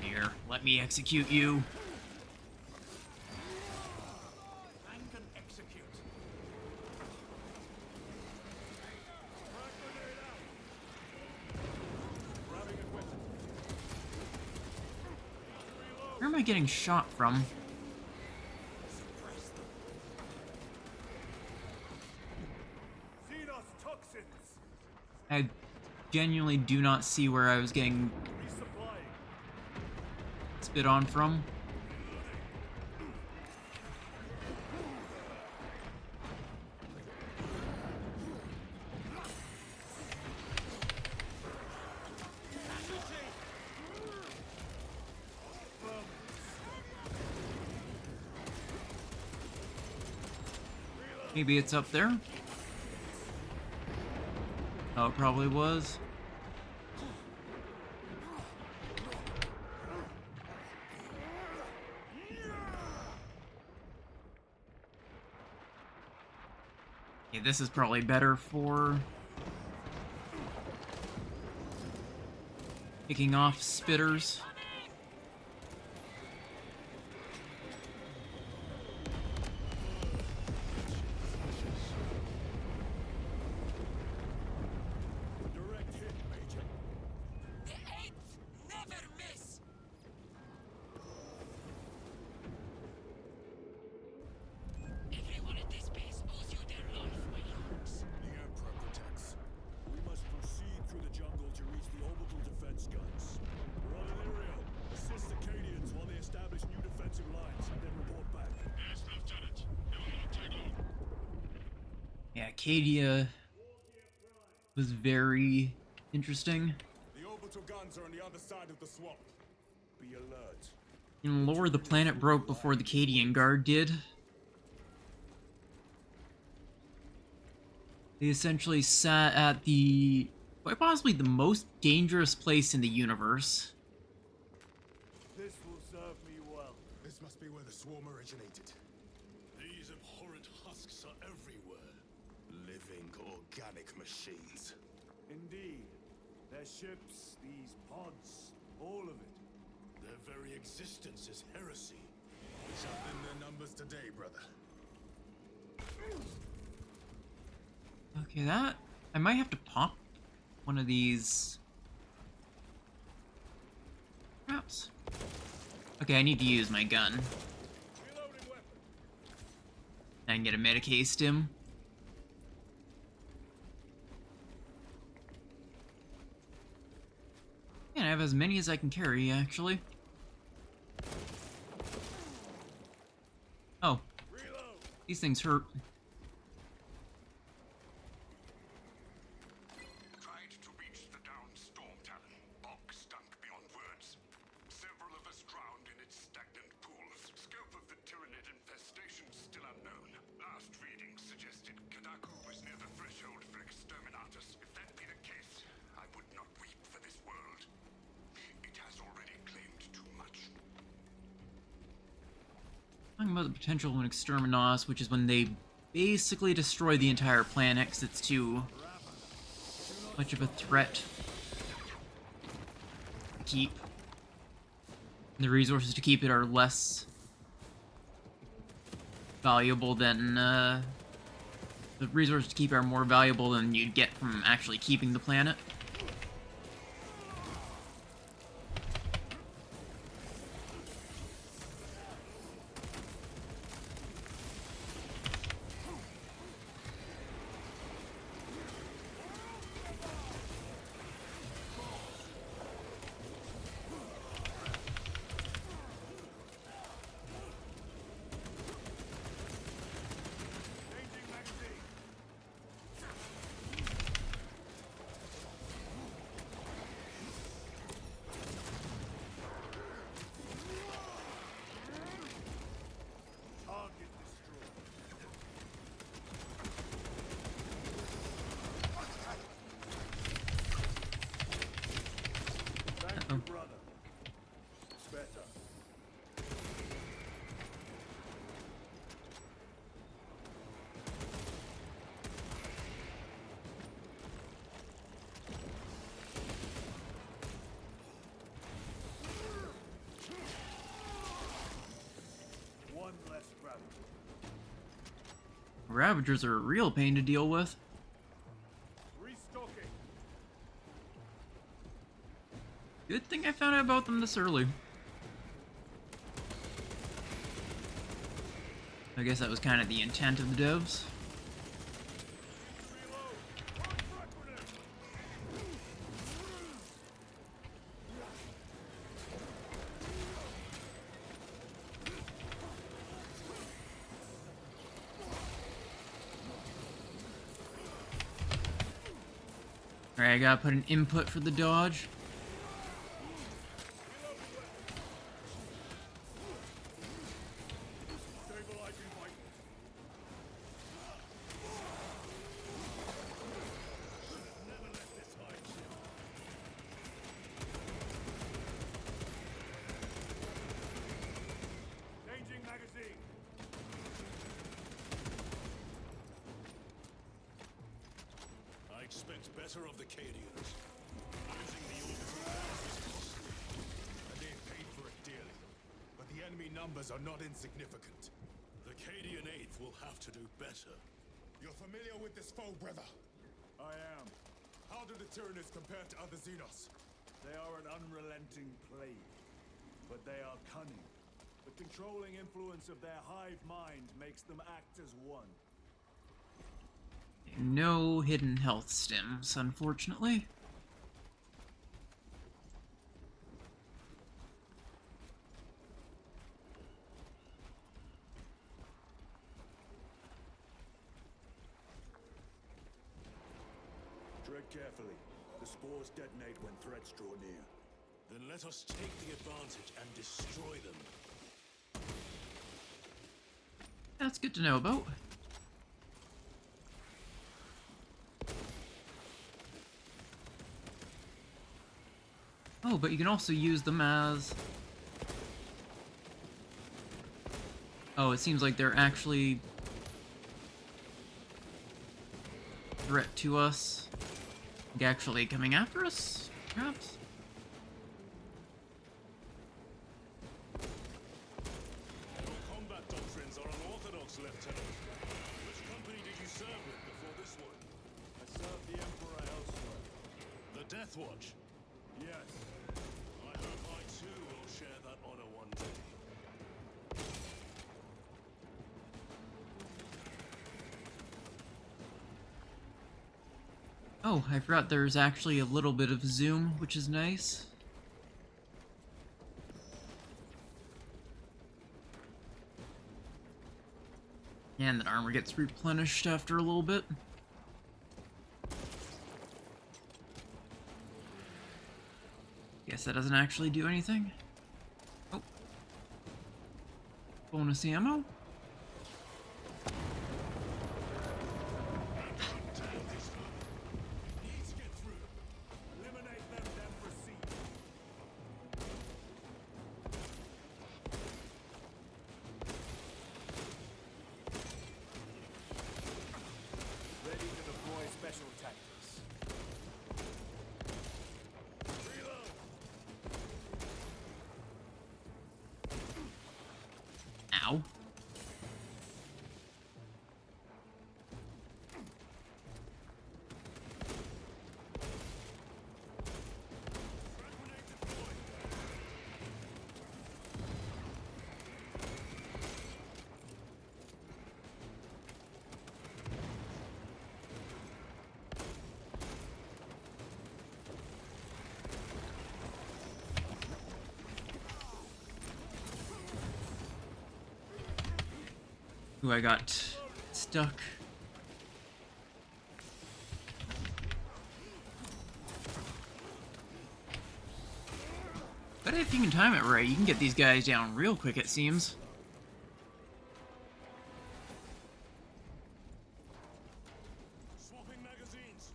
A: Here, let me execute you.
E: And can execute.
C: Grabbing equipment.
A: Where am I getting shot from?
C: Xenos toxins.
A: I genuinely do not see where I was getting
C: Resupplying.
A: spit on from. Maybe it's up there. Oh, it probably was. Okay, this is probably better for picking off spitters.
C: Direct hit, Major.
F: The eighth never miss. Everyone at this base owes you their life, my lords.
E: The Emperor protects.
C: We must proceed through the jungle to reach the orbital defense guns. Brother Lirio, assist the Cadians while they establish new defensive lines, then report back.
B: Yes, Lieutenant. It will not take long.
A: Yeah, Acadia was very interesting.
C: The orbital guns are on the other side of the swamp. Be alert.
A: In lore, the planet broke before the Cadian Guard did. They essentially sat at the quite possibly the most dangerous place in the universe.
C: This will serve me well.
E: This must be where the swarm originated. These abhorrent husks are everywhere. Living organic machines.
C: Indeed. Their ships, these pods, all of it.
E: Their very existence is heresy. We shall thin their numbers today, brother.
A: Okay, that I might have to pop one of these. Perhaps. Okay, I need to use my gun.
C: Reloading weapon.
A: I can get a Medicae stim. Yeah, I have as many as I can carry, actually. Oh,
C: Reload.
A: these things hurt.
B: Tried to reach the downed storm talon. Bog stunk beyond words. Several of us drowned in its stagnant pools. Scope of the Tyranid infestation still unknown. Last readings suggested Kadaku was near the threshold for exterminatus. If that be the case, I would
A: about the potential of an exterminos, which is when they basically destroy the entire planet because it's too much of a threat to keep. The resources to keep it are less valuable than, the resources to keep are more valuable than you'd get from actually keeping the planet.
C: Target destroyed. Thank you, brother. Better. One less Ravager.
A: Ravagers are a real pain to deal with.
C: Restocking.
A: Good thing I found out about them this early. I guess that was kind of the intent of the devs. Alright, I gotta put an input for the dodge.
C: Stabilizing vitals. Never let this hide you. Changing magazine.
E: I expect better of the Cadians. Using the orbital guns is costly, and they paid for it dearly. But the enemy numbers are not insignificant. The Cadian 8th will have to do better. You're familiar with this foe, brother?
C: I am.
E: How do the Tyranids compare to other Xenos?
C: They are an unrelenting plague, but they are cunning. The controlling influence of their hive mind makes them act as one.
A: No hidden health stims, unfortunately.
C: Tread carefully. The spores detonate when threats draw near.
E: Then let us take the advantage and destroy them.
A: That's good to know about. Oh, but you can also use them as... Oh, it seems like they're actually... threat to us. Like actually coming after us, perhaps?
E: Your combat doctrines are unorthodox, Lieutenant. Which company did you serve with before this one?
C: I served the Emperor elsewhere.
E: The Death Watch.
C: Yes.
E: I hope I too will share that honor one day.
A: Oh, I forgot there's actually a little bit of zoom, which is nice. And that armor gets replenished after a little bit. Guess that doesn't actually do anything. Oh. Bonus ammo?
E: Need to get through.
C: Eliminate them, then proceed.
A: Ooh, I got stuck. But if you can time it right, you can get these guys down real quick, it seems.
E: Swapping magazines.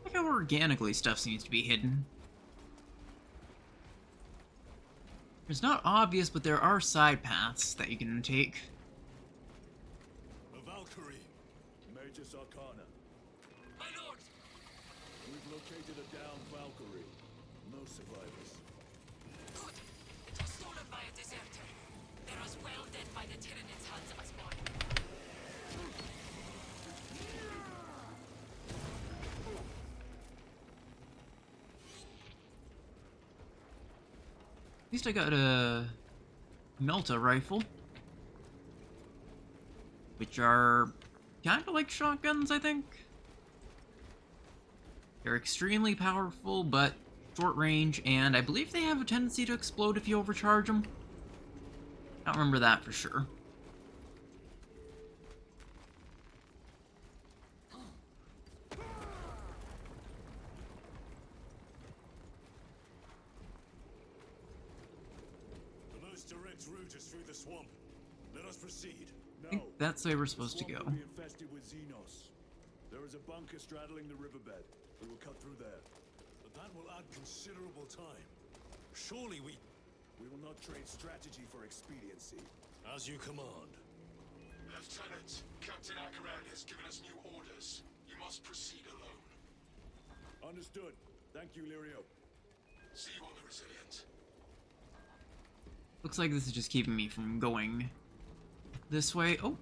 A: Look how organically stuff seems to be hidden. It's not obvious, but there are side paths that you can take.
E: A Valkyrie.
C: Magus Arcana.
F: My lord!
C: We've located a downed Valkyrie. No survivors.
F: Good. It was stolen by a deserter. They're as well dead by the Tyranids' hands as mine.
A: At least I got a Melta rifle, which are kind of like shotguns, I think. They're extremely powerful, but short range, and I believe they have a tendency to explode if you overcharge them. I don't remember that for sure.
E: The most direct route is through the swamp. Let us proceed.
C: No.
A: I think that's the way we're supposed to
C: The
A: go.
C: swamp will be infested with Xenos. There is a bunker straddling the riverbed. We will cut through there.
E: But that will add considerable time. Surely we...
C: We will not trade strategy for expediency.
E: As you command.
B: Lieutenant, Captain Akaran has given us new orders. You must proceed alone.
C: Understood. Thank you, Lirio.
B: See you on the Resilient.
A: Looks like this is just keeping me from going this way. Oh,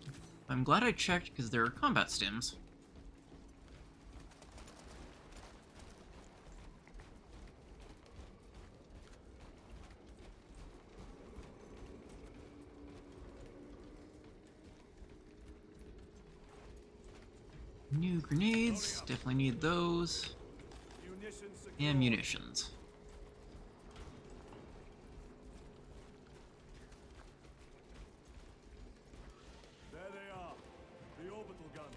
A: I'm glad I checked because there are combat stims. New grenades, definitely need those.
C: Munitions secure.
A: And munitions.
C: There they are. The orbital guns.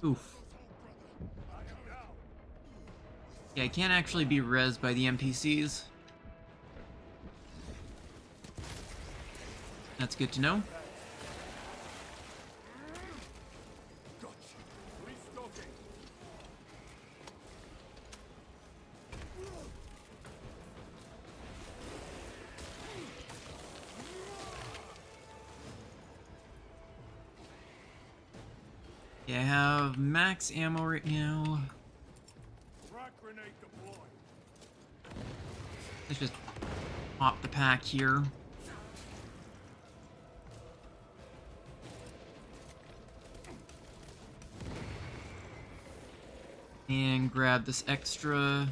A: Oof. Yeah, I can't actually be rezzed by the NPCs. That's good to know.
C: Restocking.
A: Yeah, I have max ammo right now.
C: Frag grenade deployed.
A: Let's just pop the pack here. And grab this extra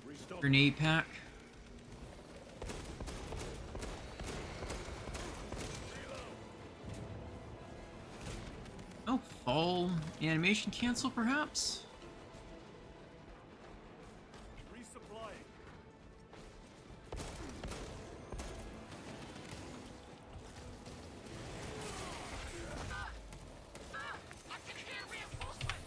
C: Restocking.
A: grenade pack. Oh, fall animation cancel perhaps?
C: Resupplying.
F: I can hear reinforcements!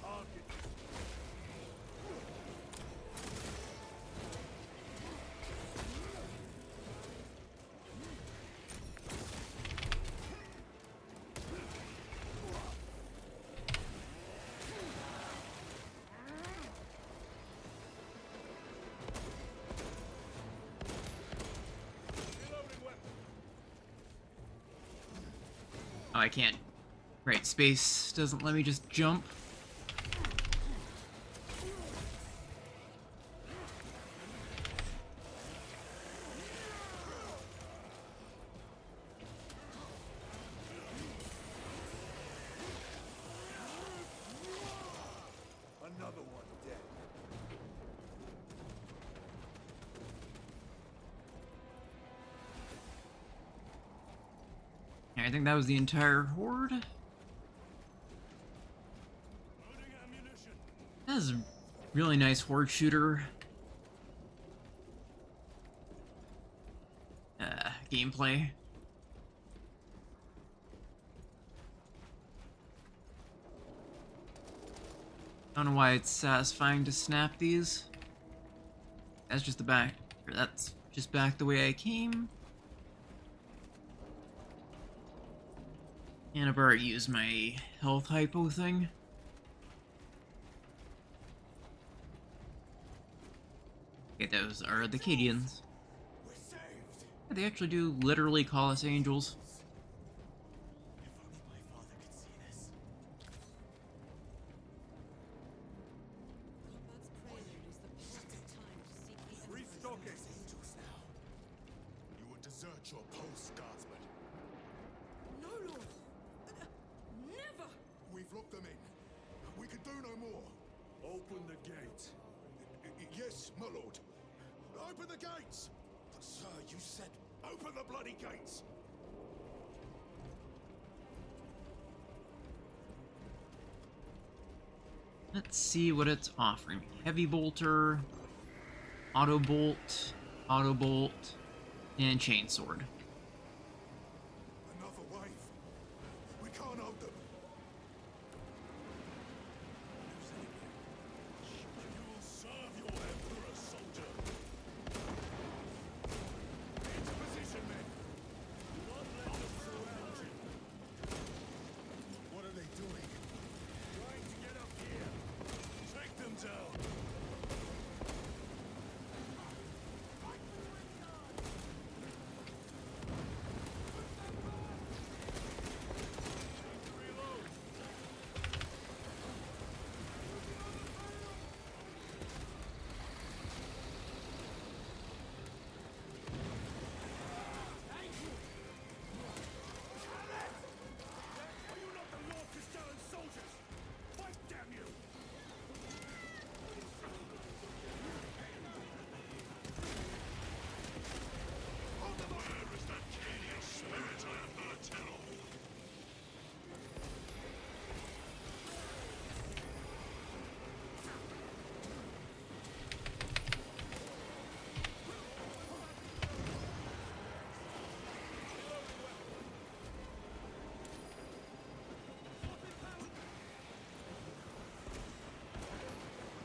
C: Target. Reloading weapon.
A: Oh, I can't. Right, space doesn't let me just jump. I think that was the entire horde.
E: Loading ammunition.
A: That is a really nice horde shooter gameplay. I don't know why it's satisfying to snap these. That's just the back. Or that's just back the way I came. And I've already used my health hypo thing. Okay, those are the Cadians.
E: We're saved.
A: They actually do literally call us angels.
E: If only my father could see this.
F: Combat's prelude is the perfect time to seek the
E: Restocking. Angels now. You would desert your post, guardsman.
F: No, Lord! Never!
E: We've locked them in. We can do no more.
C: Open the gate.
E: Yes, my lord. Open the gates! But sir, you said open the bloody gates!
A: Let's see what it's offering me. Heavy bolter, auto bolt, and chainsword.
E: Another wave. We can't hold them. You will serve your emperor, soldier. Into position, men. Not let them surround you. What are they doing? Trying to get up here. Take them down. Reload. Are you not the Lord Castellan soldiers? Fight, damn you!
B: Where is that Cadian spirit I have heard tell of?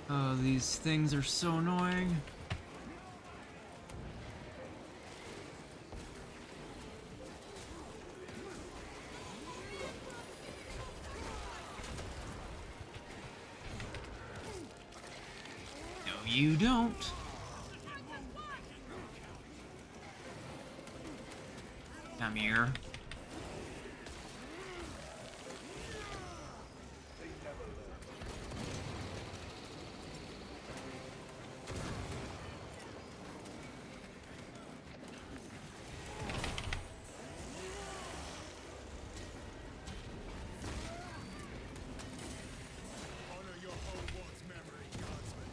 A: Oh, these things are so annoying. No, you don't. Come here.
E: Honor your whole war's memory, guardsman.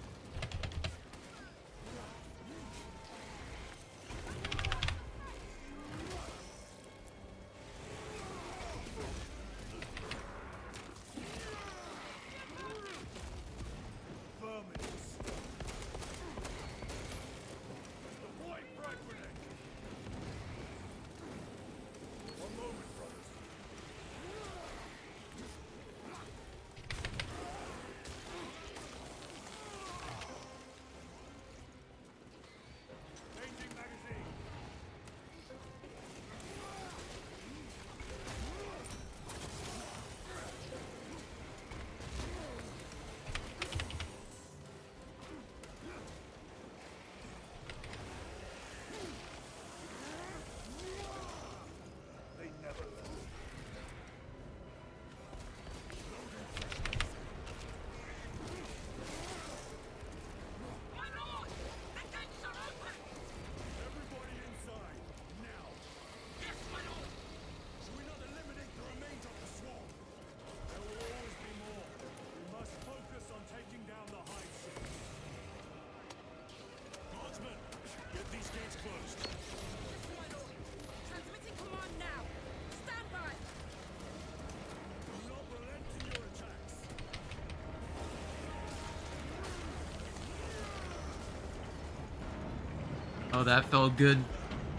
A: Oh, that felt good.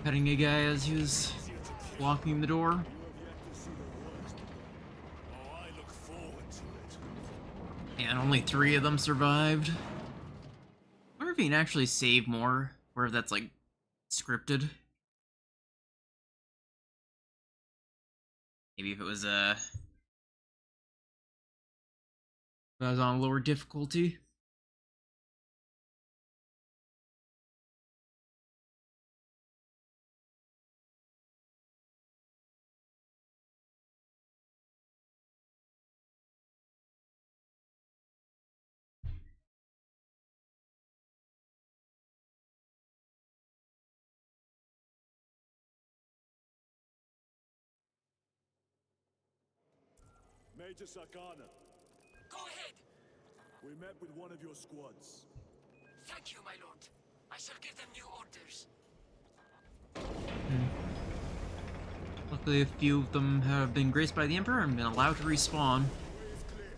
A: Petting a guy as he was blocking the door.
E: Oh, I look forward to it.
A: And only 3 of them survived. I wonder if you can actually save more, or if that's like scripted. Maybe if it was if I was on lower difficulty.
C: Major Sakana,
F: Go ahead!
C: we met with one of your squads.
F: Thank you, my lord. I shall give them new orders.
A: Luckily, a few of them have been graced by the Emperor and been allowed to respawn.
C: Way is clear.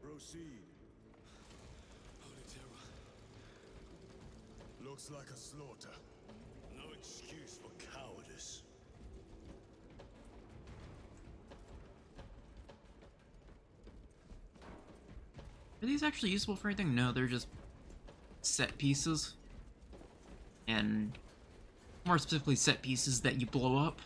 C: Proceed.
E: Holy terror. Looks like a slaughter. No excuse for cowardice.
A: Are these actually useful for anything? No, they're just set pieces. And more specifically, set pieces that you blow up.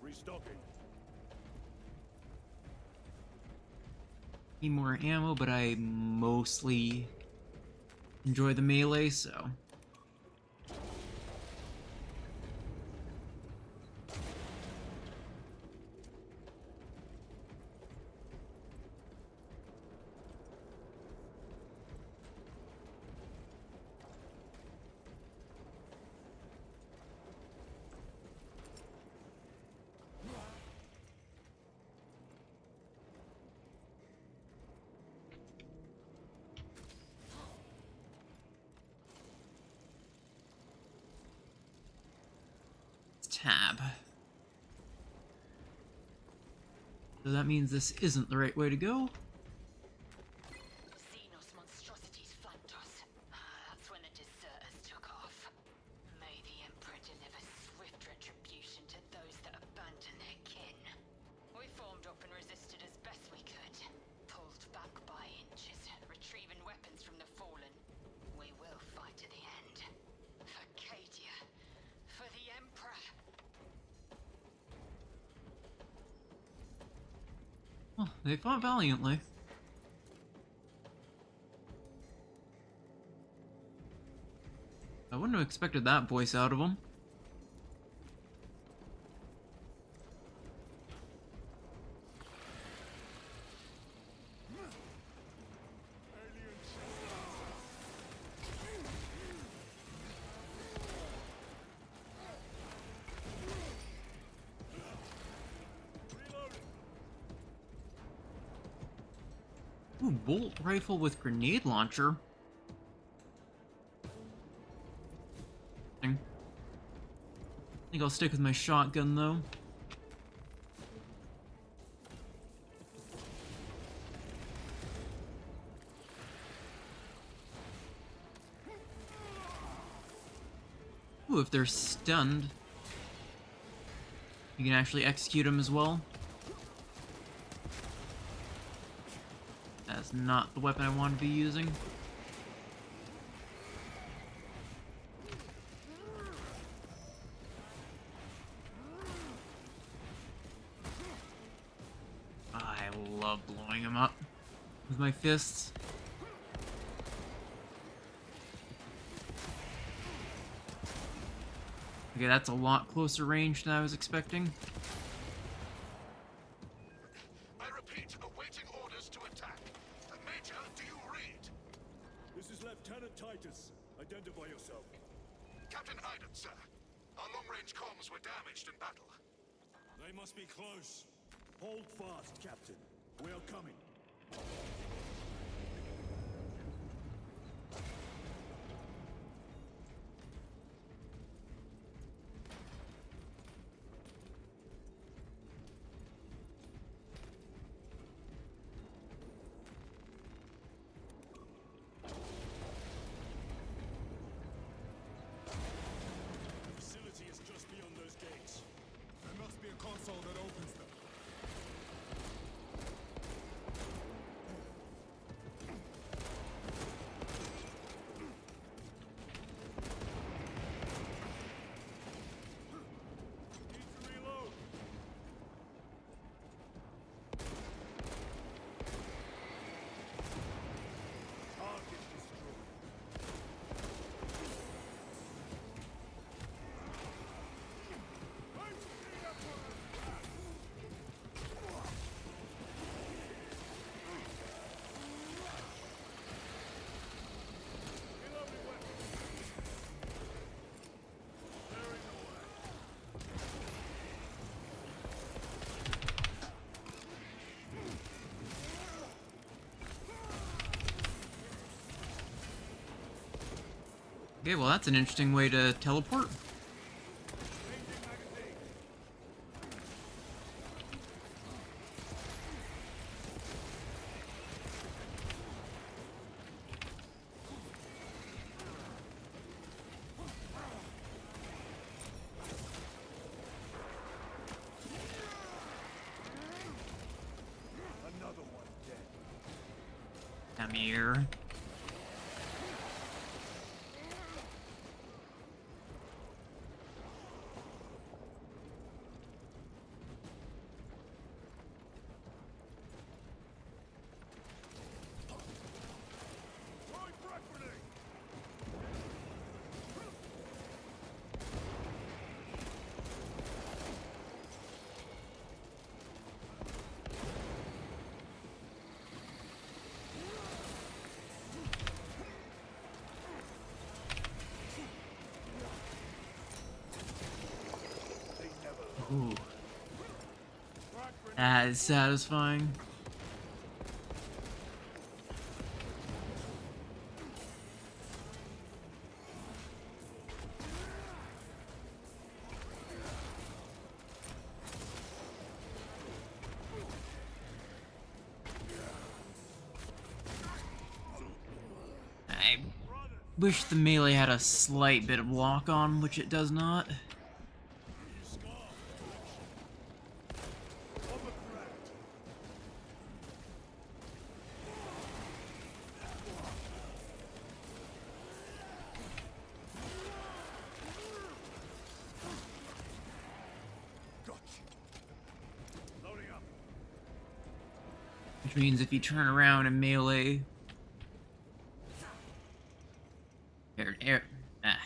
C: Restocking.
A: Need more ammo, but I mostly enjoy the melee, so. Tab. So that means this isn't the right way to go.
F: Xenos monstrosities flanked us. That's when the deserters took off. May the Emperor deliver swift retribution to those that abandon their kin. We formed up and resisted as best we could. Pulled back by inches, retrieving weapons from the fallen. We will fight to the end. For Cadia. For the Emperor.
A: Well, they fought valiantly. I wouldn't have expected that voice out of them. Ooh, bolt rifle with grenade launcher. I think I'll stick with my shotgun though. Ooh, if they're stunned, you can actually execute them as well. That's not the weapon I want to be using. I love blowing them up with my fists. Okay, that's a lot closer range than I was expecting.
B: I repeat, awaiting orders to attack. Major, do you read?
C: This is Lieutenant Titus. Identify yourself.
B: Captain Iden, sir. Our long-range comms were damaged in battle.
E: They must be close.
C: Hold fast, Captain. We are coming.
A: Okay, well that's an interesting way to teleport.
C: Another one dead.
A: Come here.
C: Throwing frag grenade!
A: Ooh. That is satisfying. I wish the melee had a slight bit of lock on, which it does not.
C: Loading up.
A: Which means if you turn around and melee,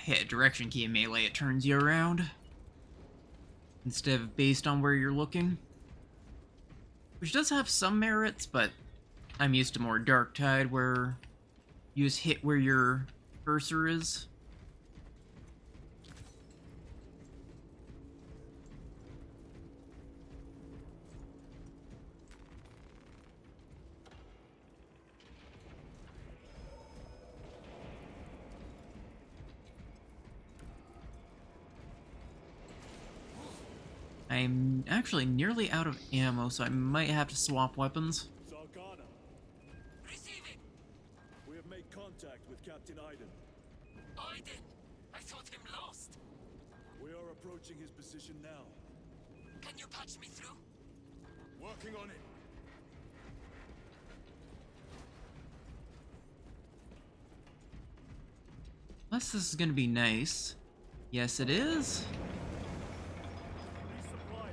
A: hit a direction key in melee, it turns you around instead of based on where you're looking. Which does have some merits, but I'm used to more Dark Tide where you just hit where your cursor is. I'm actually nearly out of ammo, so I might have to swap weapons.
C: Zargana,
F: Receiving!
C: we have made contact with Captain Iden.
F: Aiden! I thought him lost.
C: We are approaching his position now.
F: Can you patch me through?
E: Working on it.
A: Unless this is gonna be nice. Yes, it is.
C: Resupplying.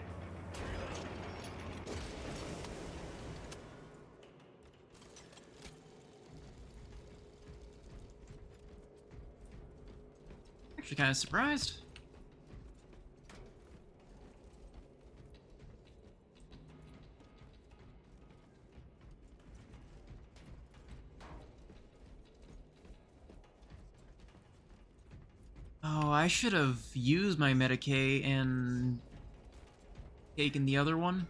A: Actually kind of surprised. Oh, I should have used my Medicae and taken the other one.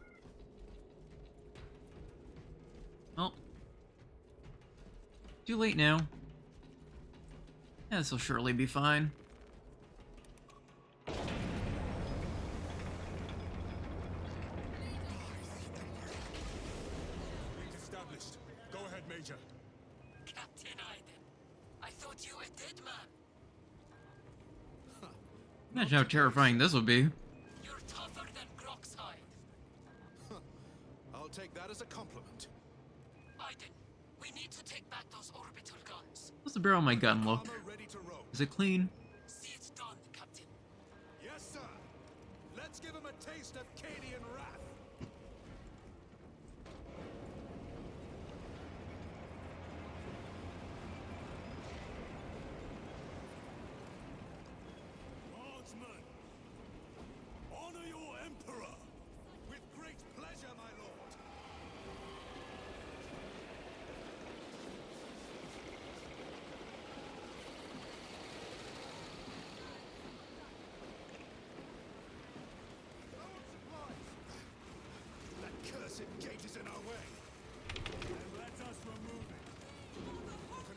A: Well, too late now. Yeah, this will surely be fine.
E: Link established. Go ahead, Major.
F: Captain Aiden, I thought you a dead man.
A: Imagine how terrifying this would be.
F: You're tougher than Grok's hide.
E: I'll take that as a compliment.
F: Aiden, we need to take back those orbital guns.
A: How's the barrel of my gun look?
E: Armor ready to roll.
A: Is it clean?
F: See it's done, Captain.
E: Yes, sir. Let's give him a taste of Cadian wrath.
C: Guardsmen, honor your emperor.
E: With great pleasure, my lord. That cursed gate is in our way.
C: And let us remove it.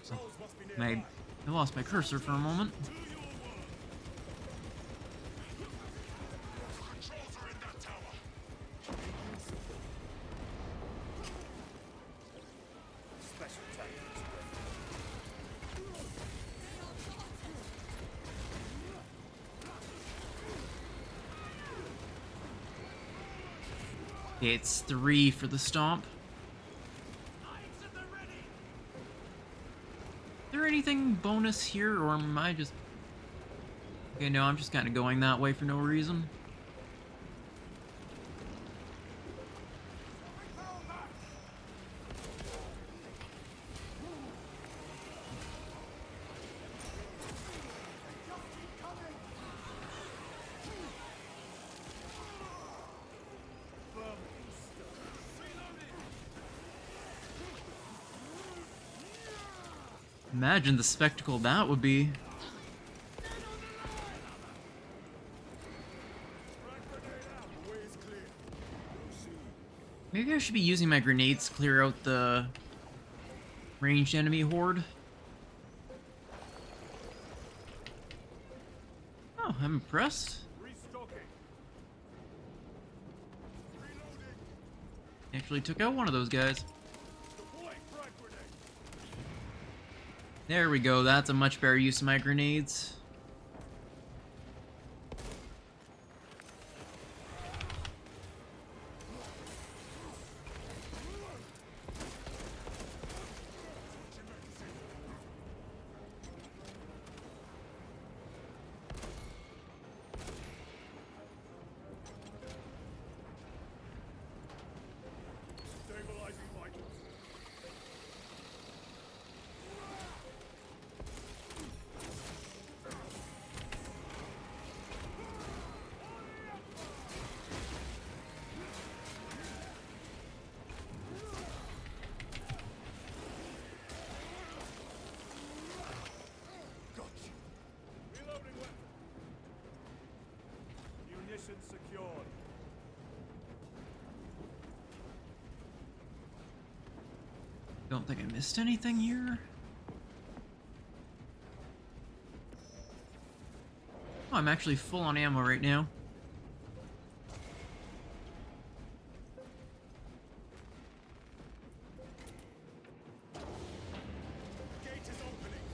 E: Controls must be
A: My
E: nearby.
A: I lost my cursor for a moment.
B: Controls are in that tower.
C: Special tactics.
A: Okay, it's 3 for the stomp. Is there anything bonus here, or am I just... Okay, no, I'm just kind of going that way for no reason. Imagine the spectacle that would be. Maybe I should be using my grenades to clear out the ranged enemy horde. Oh, I'm impressed. Actually took out one of those guys. There we go, that's a much better use of my grenades.
C: Stabilizing vitals. Reloading weapon. Munitions secured.
A: Don't think I missed anything here. Oh, I'm actually full on ammo right now.
E: Gate is opening.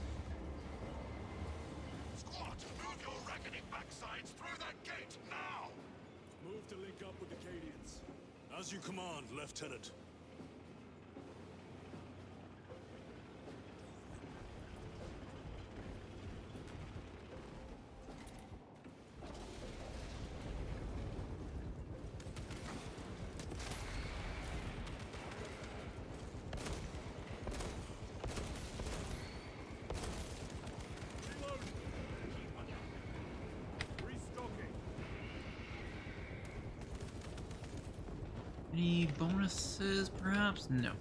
B: Squad, move your reckoning backsides through that gate now!
E: Move to link up with the Cadians. As you command, Lieutenant.
C: Restocking.
A: Any bonuses, perhaps? No.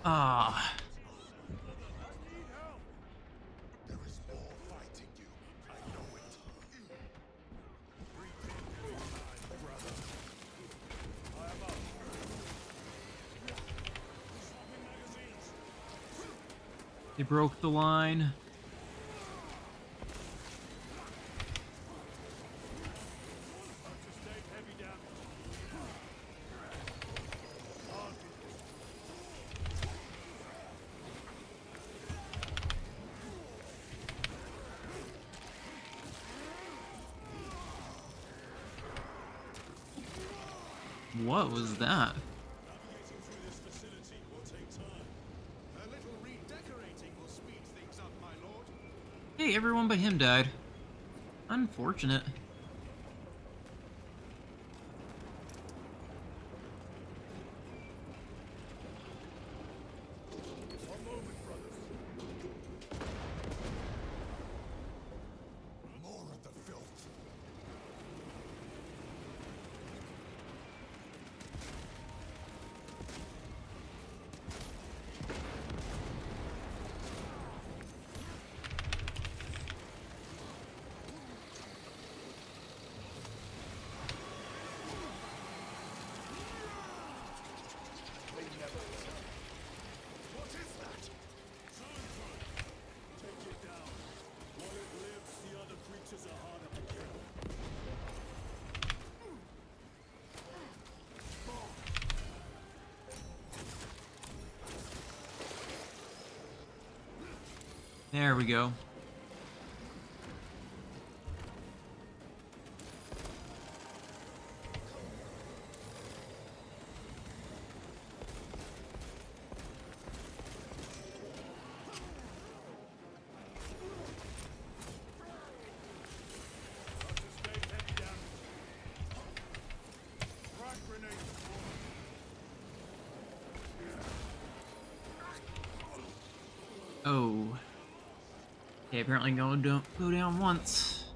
A: Ah.
B: There is more fighting you. I know it.
C: I am up.
A: They broke the line.
C: Sustained heavy damage.
A: What was that?
E: Navigating through this facility will take time.
B: A little redecorating will speed things up, my lord.
A: Hey, everyone but him died. Unfortunate.
E: One moment, brothers. More of the filth. What is that?
C: Take it down. While it lives, the other creatures are harder to kill.
A: There we go.
C: Suspect heavy damage. Frag grenade deployed.
A: Oh. Okay, apparently don't go down once.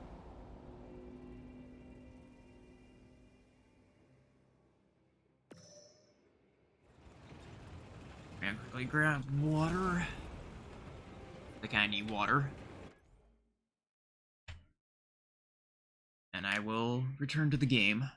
A: And quickly grab water. I kinda need water. And I will return to the game.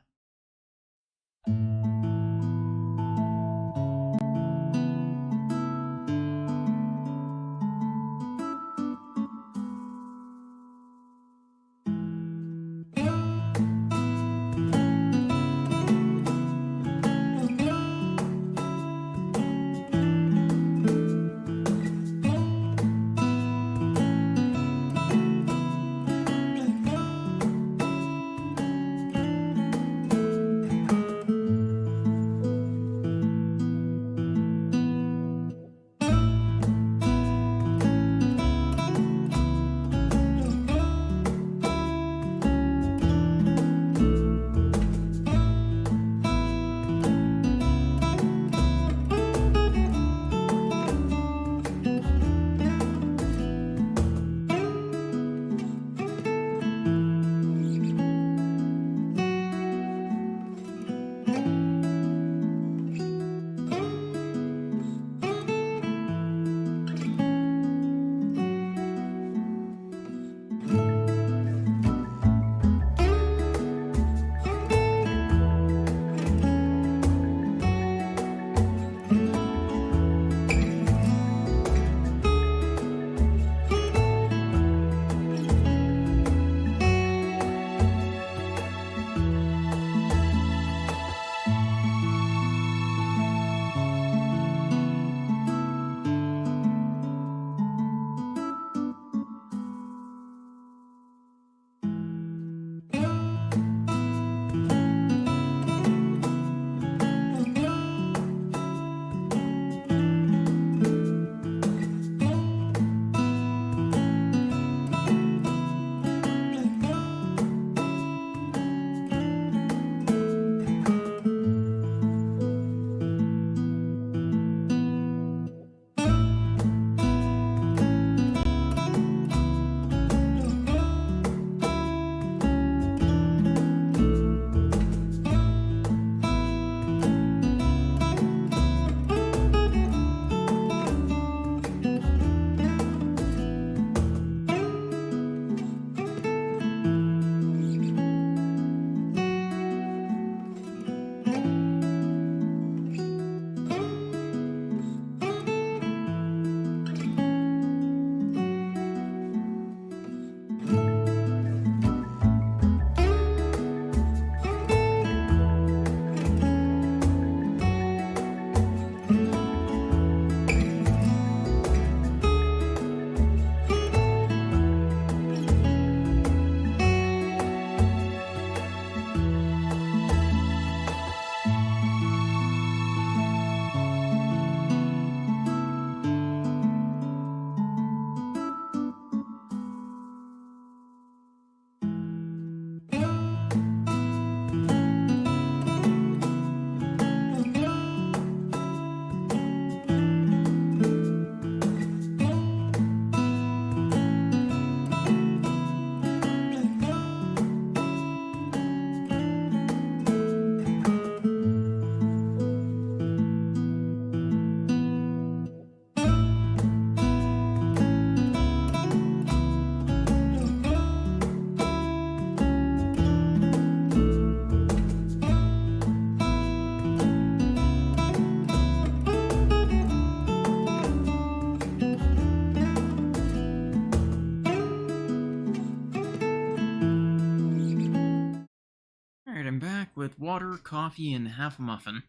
A: with water, coffee, and half a muffin.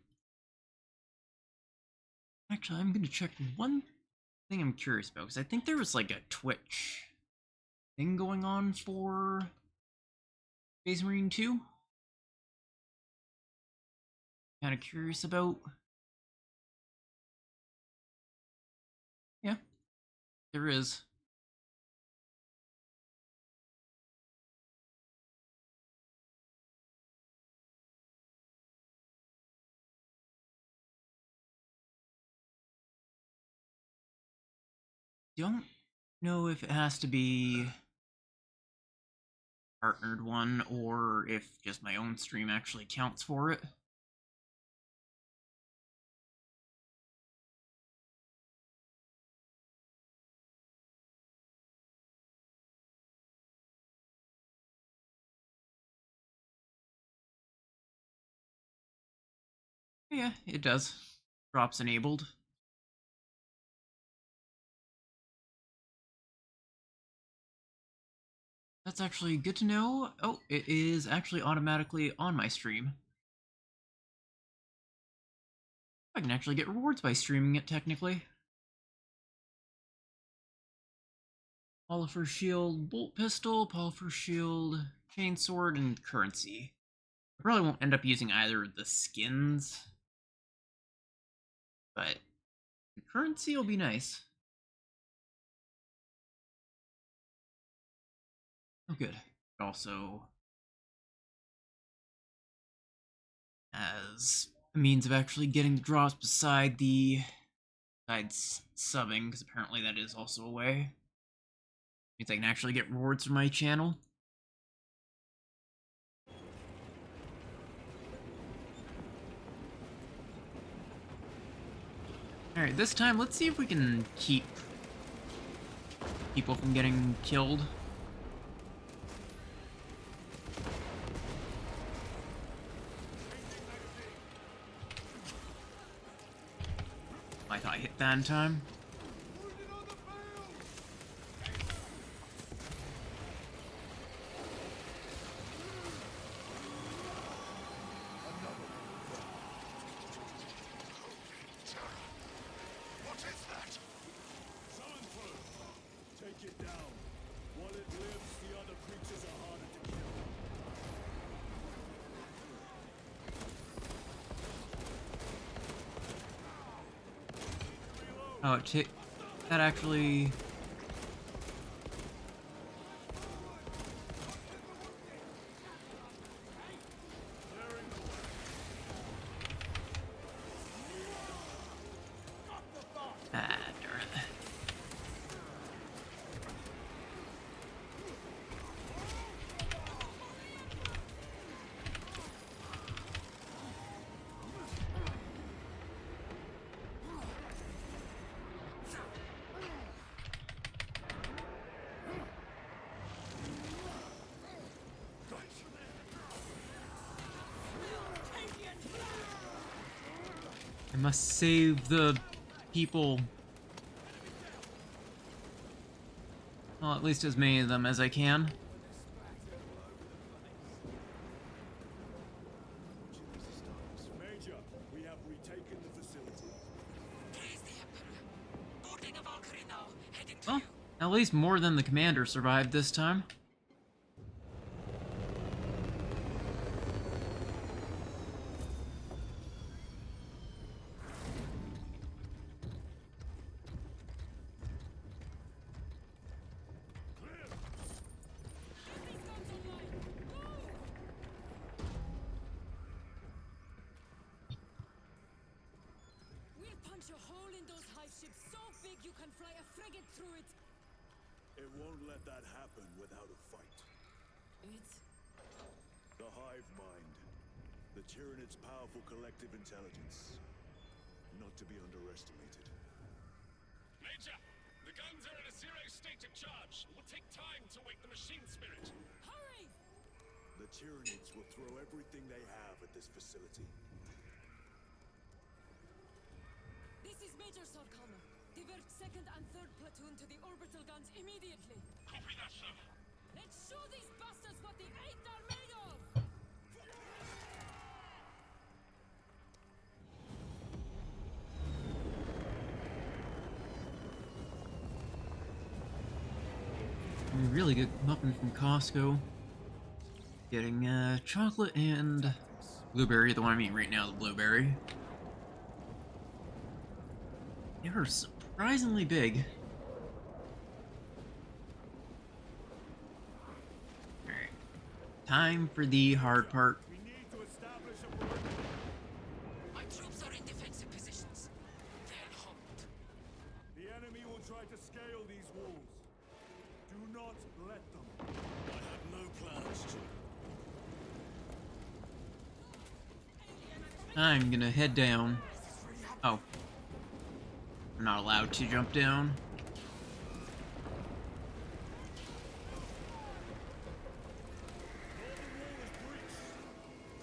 A: Actually, I'm gonna check one thing I'm curious about, because I think there was like a Twitch thing going on for Space Marine 2. Kind of curious about. Yeah, there is. Don't know if it has to be partnered one or if just my own stream actually counts for it. Yeah, it does. Drops enabled. That's actually good to know. Oh, it is actually automatically on my stream. I can actually get rewards by streaming it, technically. Polyfer Shield, Bolt Pistol, Polyfer Shield, Chainsword, and Currency. I probably won't end up using either of the skins, but the currency will be nice. Oh, good. Also, as a means of actually getting the drops besides subbing, because apparently that is also a way. Means I can actually get rewards from my channel. Alright, this time let's see if we can keep people from getting killed. I thought I hit that in time.
B: What is that?
C: Take it down. While it lives, the other creatures are harder to kill.
A: Oh, that actually... Ah, darn it. I must save the people. Well, at least as many of them as I can.
C: Major, we have retaken the facility.
A: Well, at least more than the commander survived this time.
G: We'll punch a hole in those hive ships so big you can fly a frigate through it.
C: It won't let that happen without a fight.
G: It's
C: The hive mind. The Tyranid's powerful collective intelligence. Not to be underestimated.
B: Major, the guns are in a zero state of charge. It will take time to wake the machine spirit.
G: hurry!
C: The Tyranids will throw everything they have at this facility.
G: This is Major Sarkana. Divert 2nd and 3rd platoon to the orbital guns immediately.
B: Copy that, sir.
G: Let's show these bastards what the 8th are made of!
A: really good weapon from Costco. Getting chocolate and blueberry. The one I'm eating right now is blueberry. They are surprisingly big. Alright. Time for the hard part.
C: We need to establish a perimeter.
F: My troops are in defensive positions. They're hot.
C: The enemy will try to scale these walls. Do not let them.
E: I have no plans to.
A: I'm gonna head down. Oh. I'm not allowed to jump down.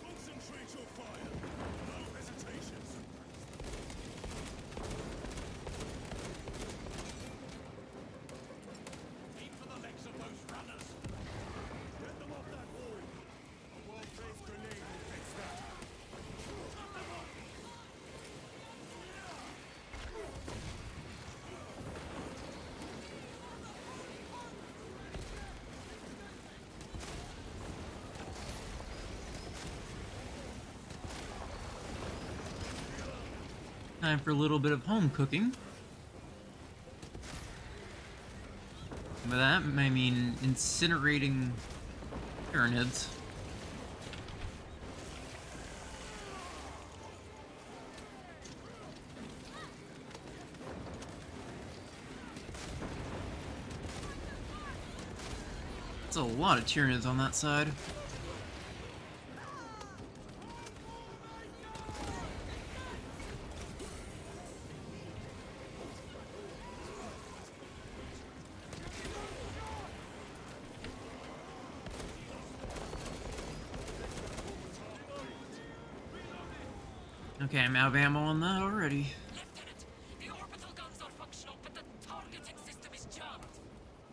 E: Concentrate your fire. No hesitations. Aim for the legs of those runners.
C: Get them off that wall. A well-placed grenade will fix that.
A: Time for a little bit of home cooking. By that, I mean incinerating Tyranids. That's a lot of Tyranids on that side. Okay, I'm out of ammo on that already.
F: Lieutenant, the orbital guns are functional, but the targeting system is jammed.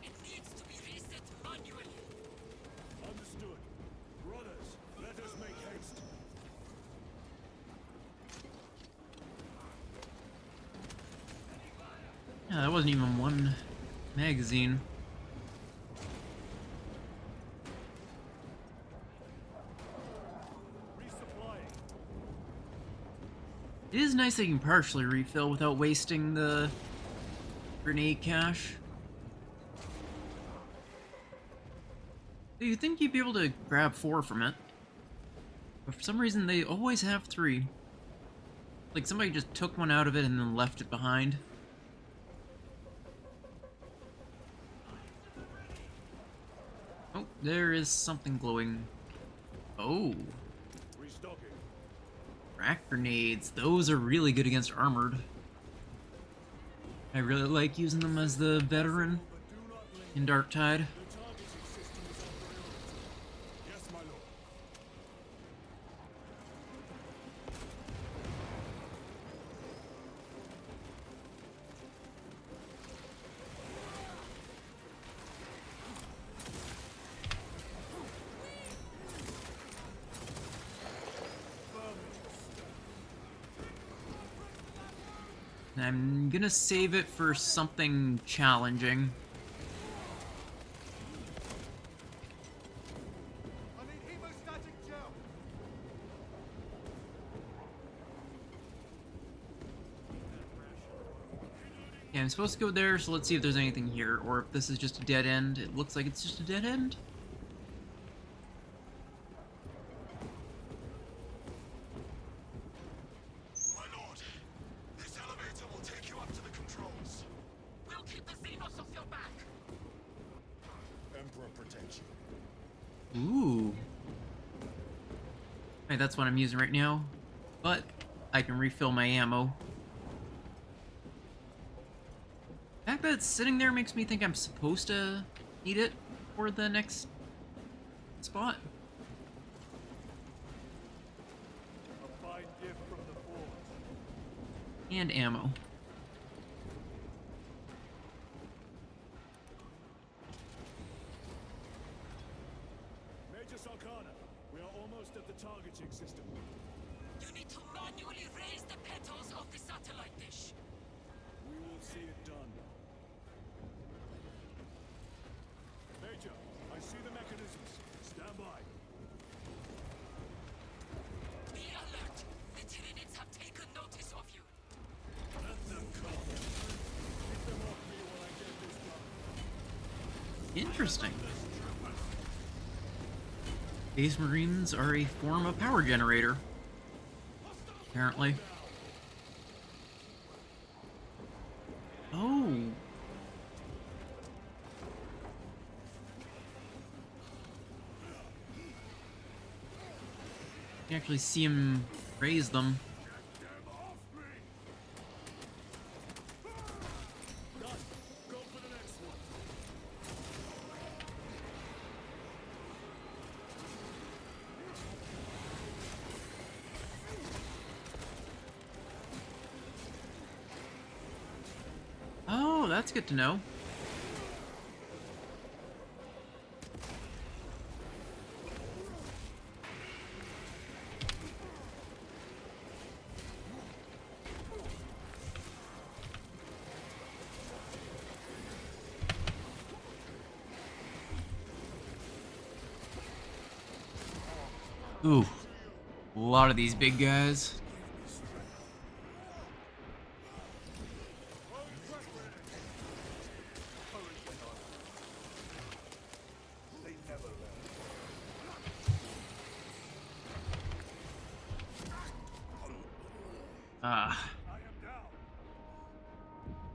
F: It needs to be reset manually.
C: Understood. Brothers, let us make haste.
A: Yeah, that wasn't even one magazine.
C: Resupplying.
A: It is nice that you can partially refill without wasting the grenade cache. So you'd think you'd be able to grab 4 from it. But for some reason they always have 3. Like somebody just took one out of it and then left it behind. Oh, there is something glowing. Oh.
C: Restocking.
A: Crack grenades. Those are really good against armored. I really like using them as the veteran
C: But do not linger.
A: in Darktide.
C: The targeting system is our priority. Yes, my lord.
A: I'm gonna save it for something challenging.
C: I need hemostatic gel.
A: Yeah, I'm supposed to go there, so let's see if there's anything here, or if this is just a dead end. It looks like it's just a dead end.
B: My lord, this elevator will take you up to the controls.
F: We'll keep the Xenos off your back.
E: Emperor protect you.
A: Ooh. Hey, that's what I'm using right now. But I can refill my ammo. The fact that it's sitting there makes me think I'm supposed to need it for the next spot.
C: A fine gift from the forge.
A: And ammo.
C: Major Sarkana, we are almost at the targeting system.
F: You need to manually raise the petals of the satellite dish.
C: We will see it done.
A: Interesting. Space Marines are a form of power generator, apparently. Oh. You can actually see him raise them. Oh, that's good to know. Ooh, a lot of these big guys.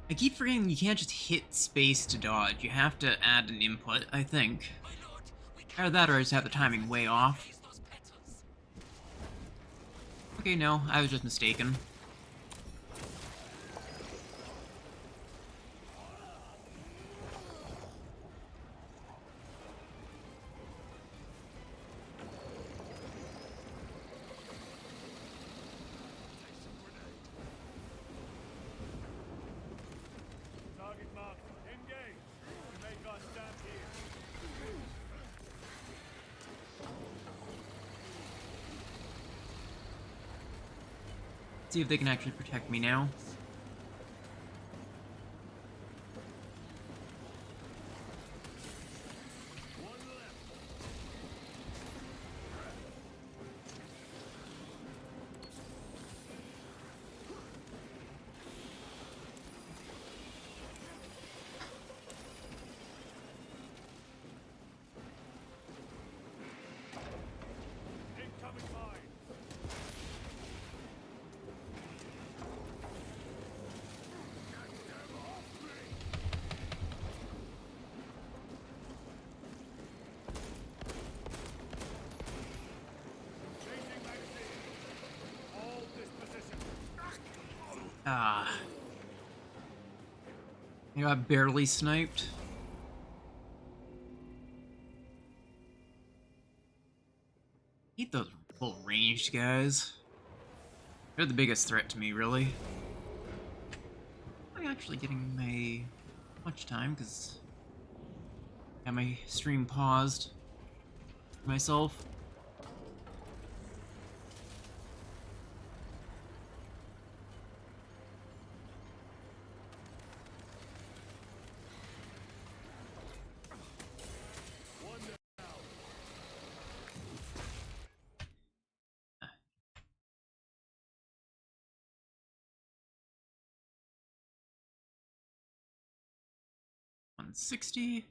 A: I keep forgetting you can't just hit space to dodge. You have to add an input, I think. Either that or I just have the timing way off. Okay, no, I was just mistaken.
C: Target marked. Engage. We make our stand here.
A: See if they can actually protect me now.
C: Incoming mine. Changing magazine. Hold this position.
A: Ah. I got barely sniped. Hate those full ranged guys. They're the biggest threat to me, really. I'm actually getting my much time because I got my stream paused for myself. $160.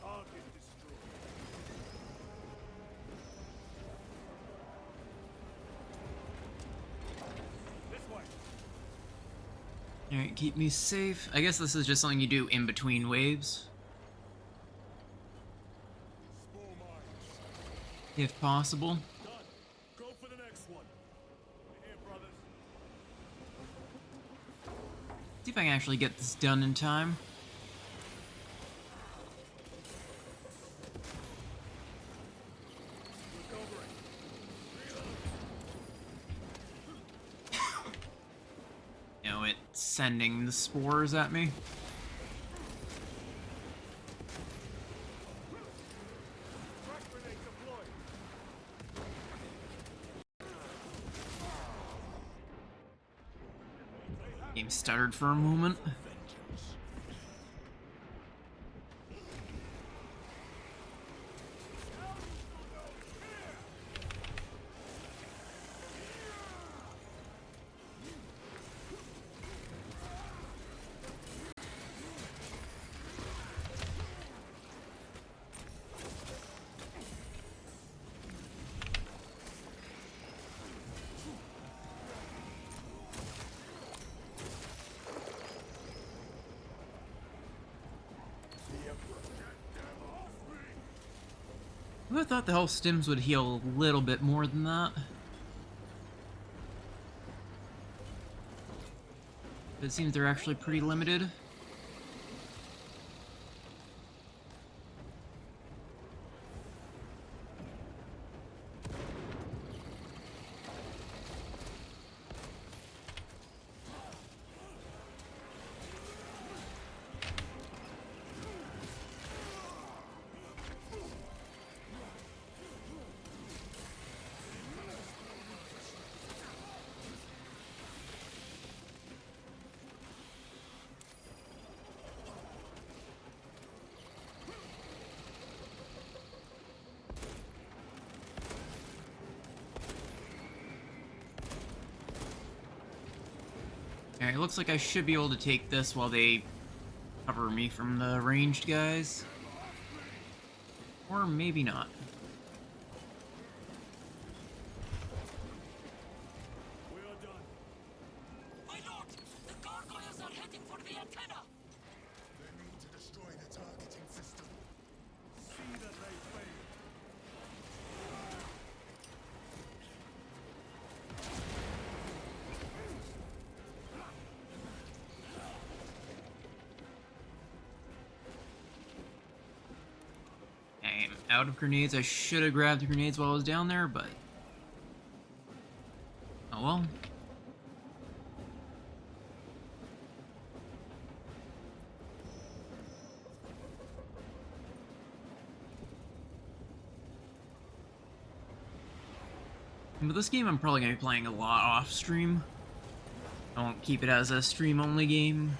C: Target destroyed. This way.
A: Alright, keep me safe. I guess this is just something you do in between waves,
C: Spore mines.
A: if possible.
C: Done. Go for the next one. Here, brothers.
A: See if I can actually get this done in time.
C: Recovering.
A: You know, it's sending the spores at me. Game stuttered for a moment.
E: Vengeance.
A: I would have thought the health stims would heal a little bit more than that. But it seems they're actually pretty limited. Alright, it looks like I should be able to take this while they cover me from the ranged guys. Or maybe not.
C: We are done.
G: My lord, the gargoyles are heading for the antenna.
E: They mean to destroy the targeting system.
C: See that they fail.
A: I'm out of grenades. I should have grabbed the grenades while I was down there, but... oh well. But this game I'm probably going to be playing a lot off stream. I won't keep it as a stream only game.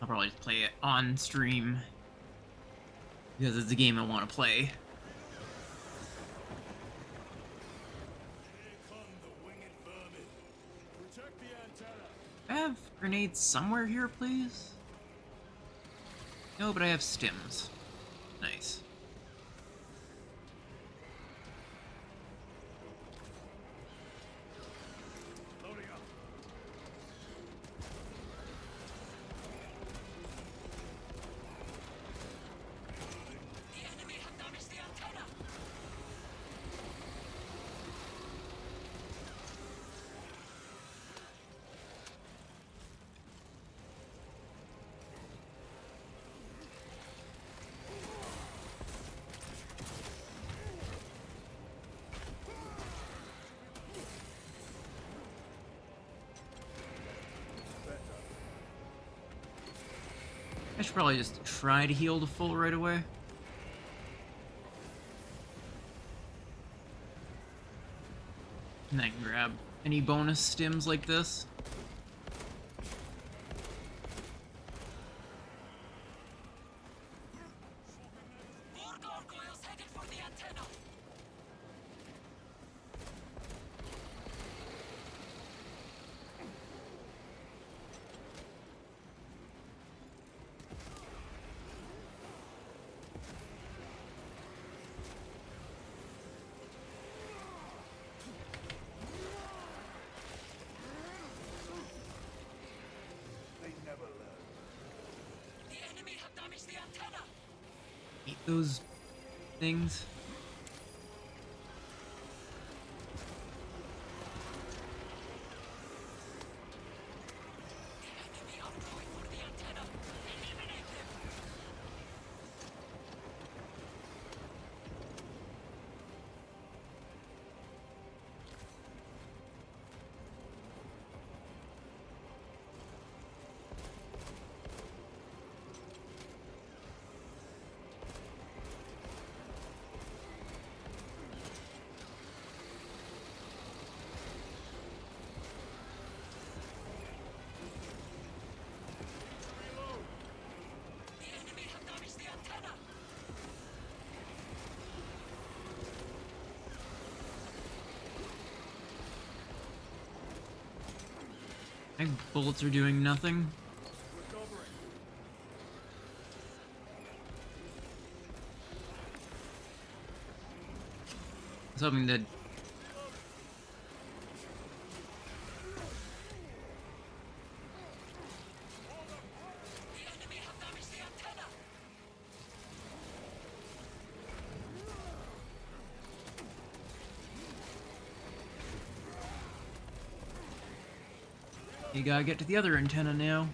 A: I'll probably just play it on stream because it's a game I want to play.
E: Here come the winged vermin.
C: Protect the antenna.
A: I have grenades somewhere here, please? No, but I have stims. Nice.
C: Loading up.
G: The enemy have damaged the antenna.
A: I should probably just try to heal to full right away. And then grab any bonus stims like this.
G: More gargoyles headed for the antenna.
C: They never learn.
G: The enemy have damaged the antenna.
A: Eat those things.
G: The enemy are going for the antenna. Eliminate them.
A: My bullets are doing nothing. I was hoping that. You gotta get to the other antenna now.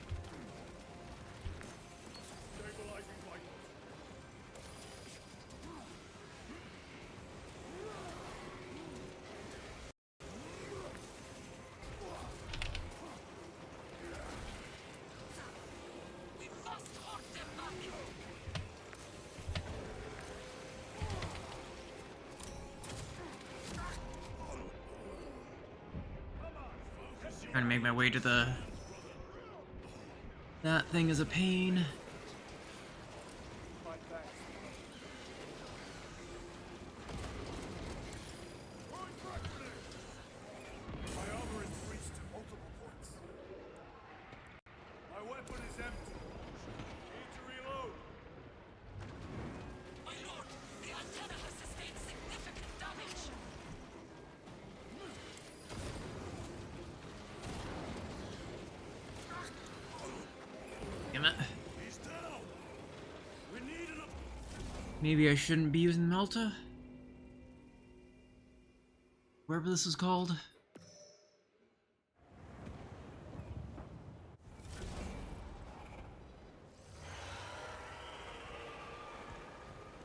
A: Trying to make my way to the... That thing is a pain.
C: My armor is breached at multiple points. My weapon is empty. Need to reload.
G: My lord, the antenna has sustained significant damage.
A: Damn it.
C: He's down. We need an.
A: Maybe I shouldn't be using Melta? Whatever this is called.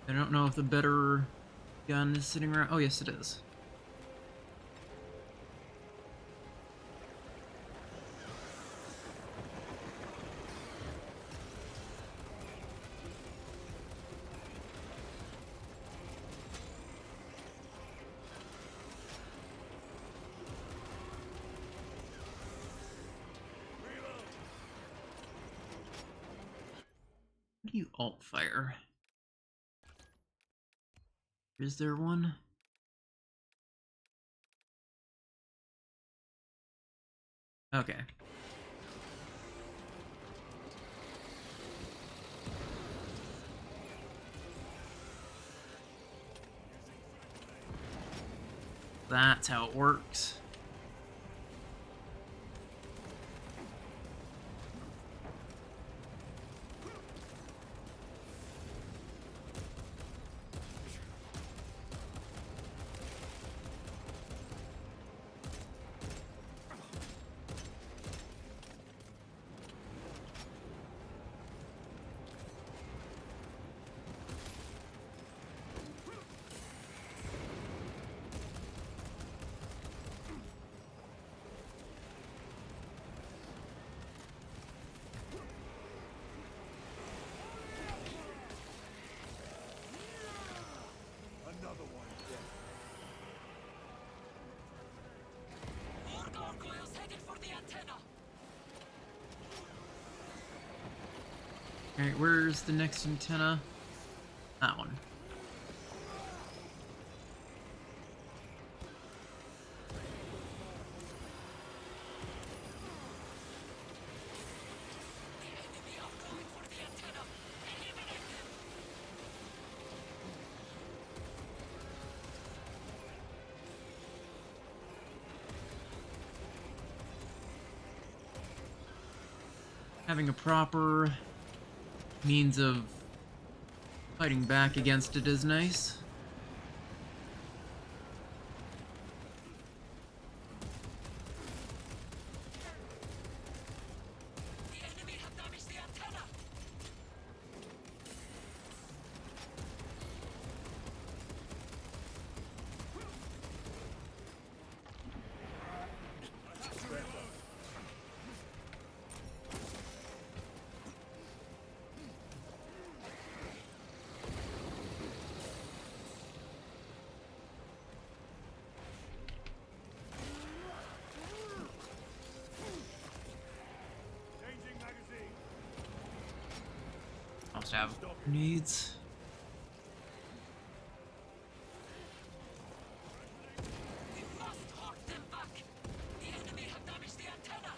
A: I don't know if the better gun is sitting around. Oh, yes, it is. How do you alt fire? Is there one? Okay. That's how it works.
C: Another one dead.
G: More gargoyles headed for the antenna.
A: Alright, where's the next antenna? That one.
G: The enemy are going for the antenna. Eliminate them.
A: Having a proper means of fighting back against it is nice.
G: The enemy have damaged the antenna.
C: Changing magazine.
A: Must have needs.
G: We must hold them back. The enemy have damaged the antenna.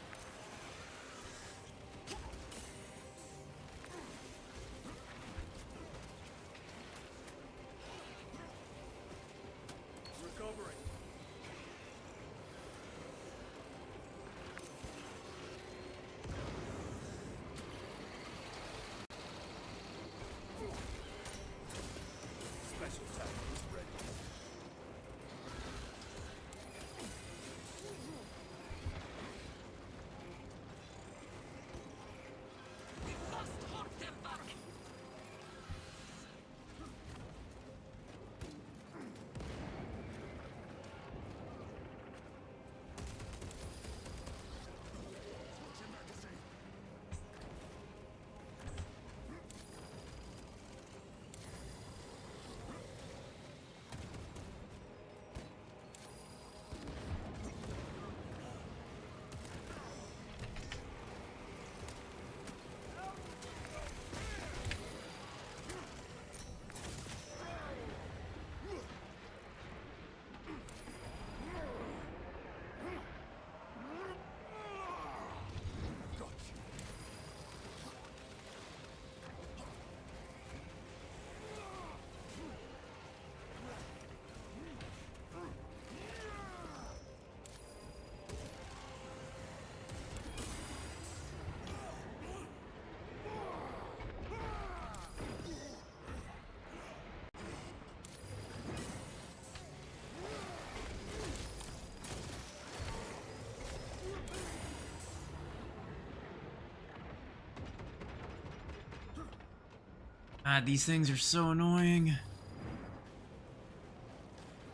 A: God, these things are so annoying.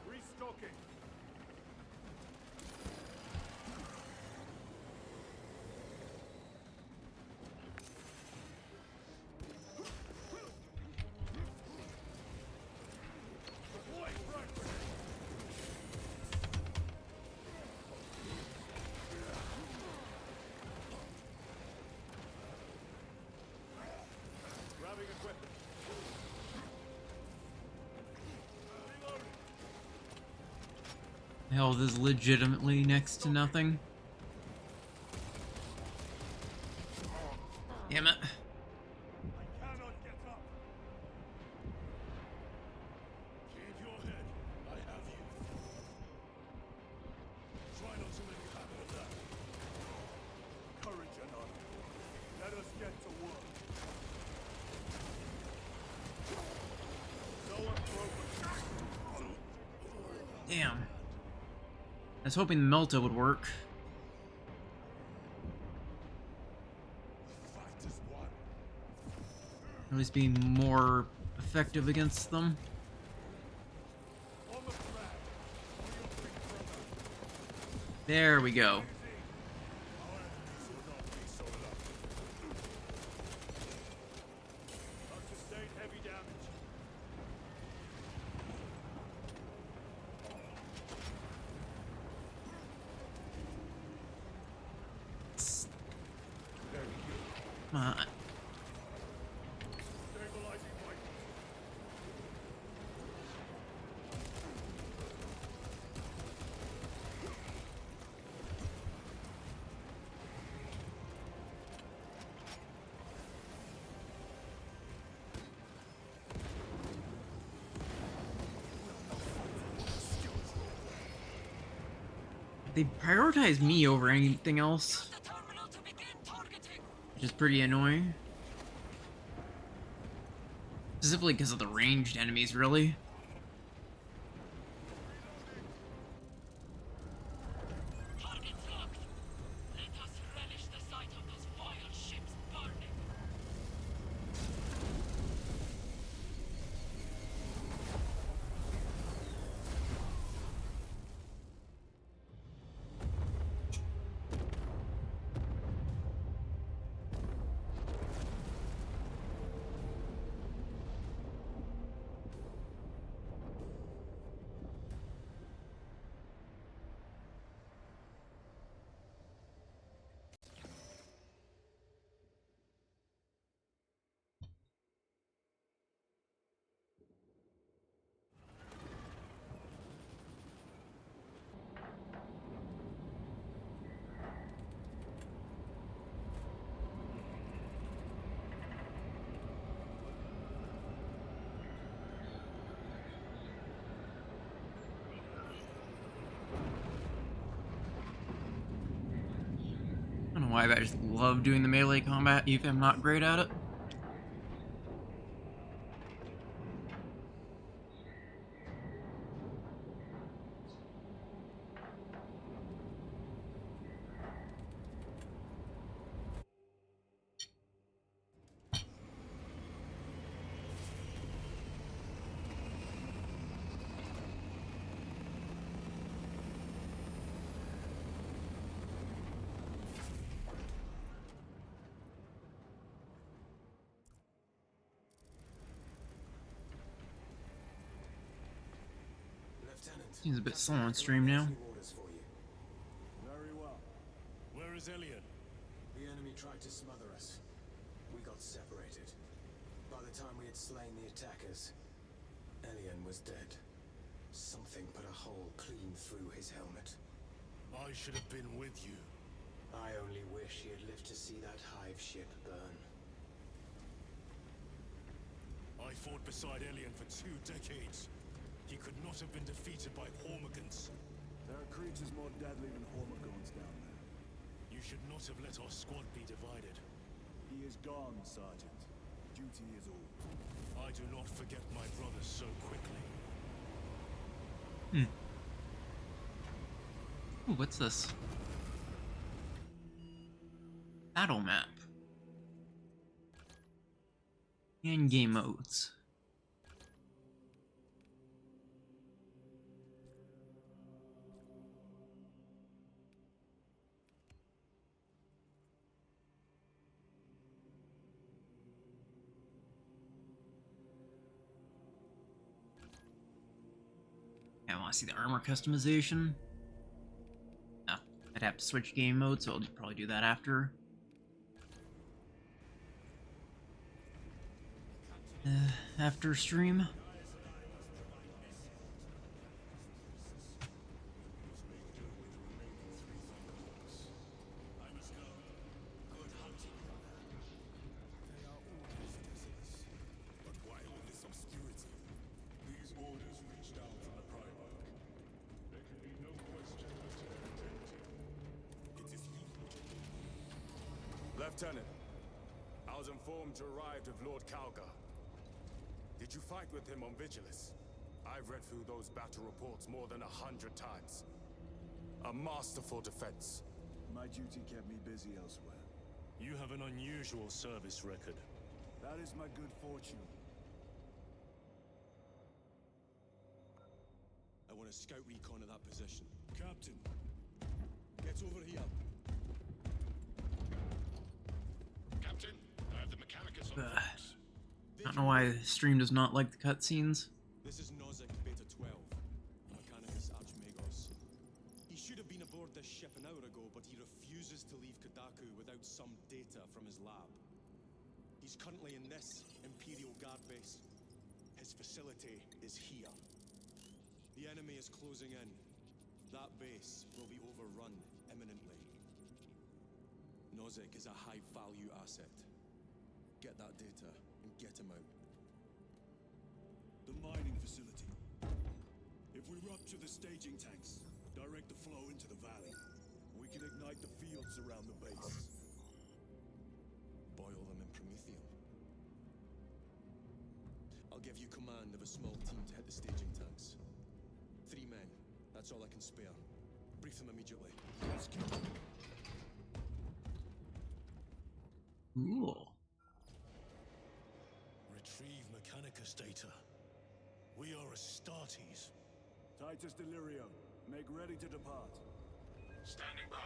C: Restocking. Grabbing equipment.
A: Health is legitimately next to nothing. Damn it.
C: I cannot get up.
E: Keep your head. I have you. Try not to make a habit of that.
C: Courage and honor. Let us get to work. No appropriate.
A: Damn. I was hoping the Melta would work.
E: The fight is won.
A: At least be more effective against them.
C: On the flag. On your feet, brother.
A: There we go.
E: Our enemies will not be so lucky.
C: I've sustained heavy damage.
A: Come on.
C: Stabilizing vitals.
A: They prioritize me over anything else,
G: The terminal to begin targeting.
A: which is pretty annoying. Specifically because of the ranged enemies, really.
G: Targets locked. Let us relish the sight of those vile ships burning.
A: I don't know why, but I just love doing the melee combat, even if I'm not great at it.
D: Lieutenant.
A: Seems a bit slow on stream now.
D: Orders for you.
C: Very well.
E: Where is Elian?
D: The enemy tried to smother us. We got separated. By the time we had slain the attackers, Elian was dead. Something put a hole clean through his helmet.
E: I should have been with you.
D: I only wish he had lived to see that hive ship burn.
E: I fought beside Elian for 2 decades. He could not have been defeated by Hormigans.
C: There are creatures more deadly than Hormigons down there.
E: You should not have let our squad be divided.
C: He is gone, Sergeant. Duty is all.
E: I do not forget my brothers so quickly.
A: Ooh, what's this? Battle map. And game modes. I want to see the armor customization. No, I'd have to switch game mode, so I'll probably do that after. After stream.
E: They are orders, Decius. But why all this obscurity?
C: These orders reached down from the Primarch. There can be no question as to their identity.
E: It is you. Lieutenant, I was informed you arrived with Lord Kalgar. Did you fight with him on Vigilus? I've read through those battle reports more than 100 times. A masterful defense.
C: My duty kept me busy elsewhere.
H: You have an unusual service record.
C: That is my good fortune.
E: I want a scout recon of that position.
C: Captain,
E: Get over here.
B: Captain, I have the Mechanicus on Fox.
A: I don't know why the stream does not like the cutscenes.
E: This is Nozick Beta 12, Mechanicus Archmagos. He should have been aboard this ship an hour ago, but he refuses to leave Kadaku without some data from his lab. He's currently in this Imperial Guard base. His facility is here. The enemy is closing in. That base will be overrun imminently. Nozick is a high-value asset. Get that data and get him out.
C: the mining facility. If we rupture the staging tanks, direct the flow into the valley, we can ignite the fields around the base.
E: Boil them in promethium. I'll give you command of a small team to hit the staging tanks. 3 men. That's all I can spare. Brief them immediately.
C: Yes, Captain.
A: Cool.
H: Retrieve Mechanicus data. We are Astartes.
C: Titus Delirio, make ready to depart.
B: Standing by.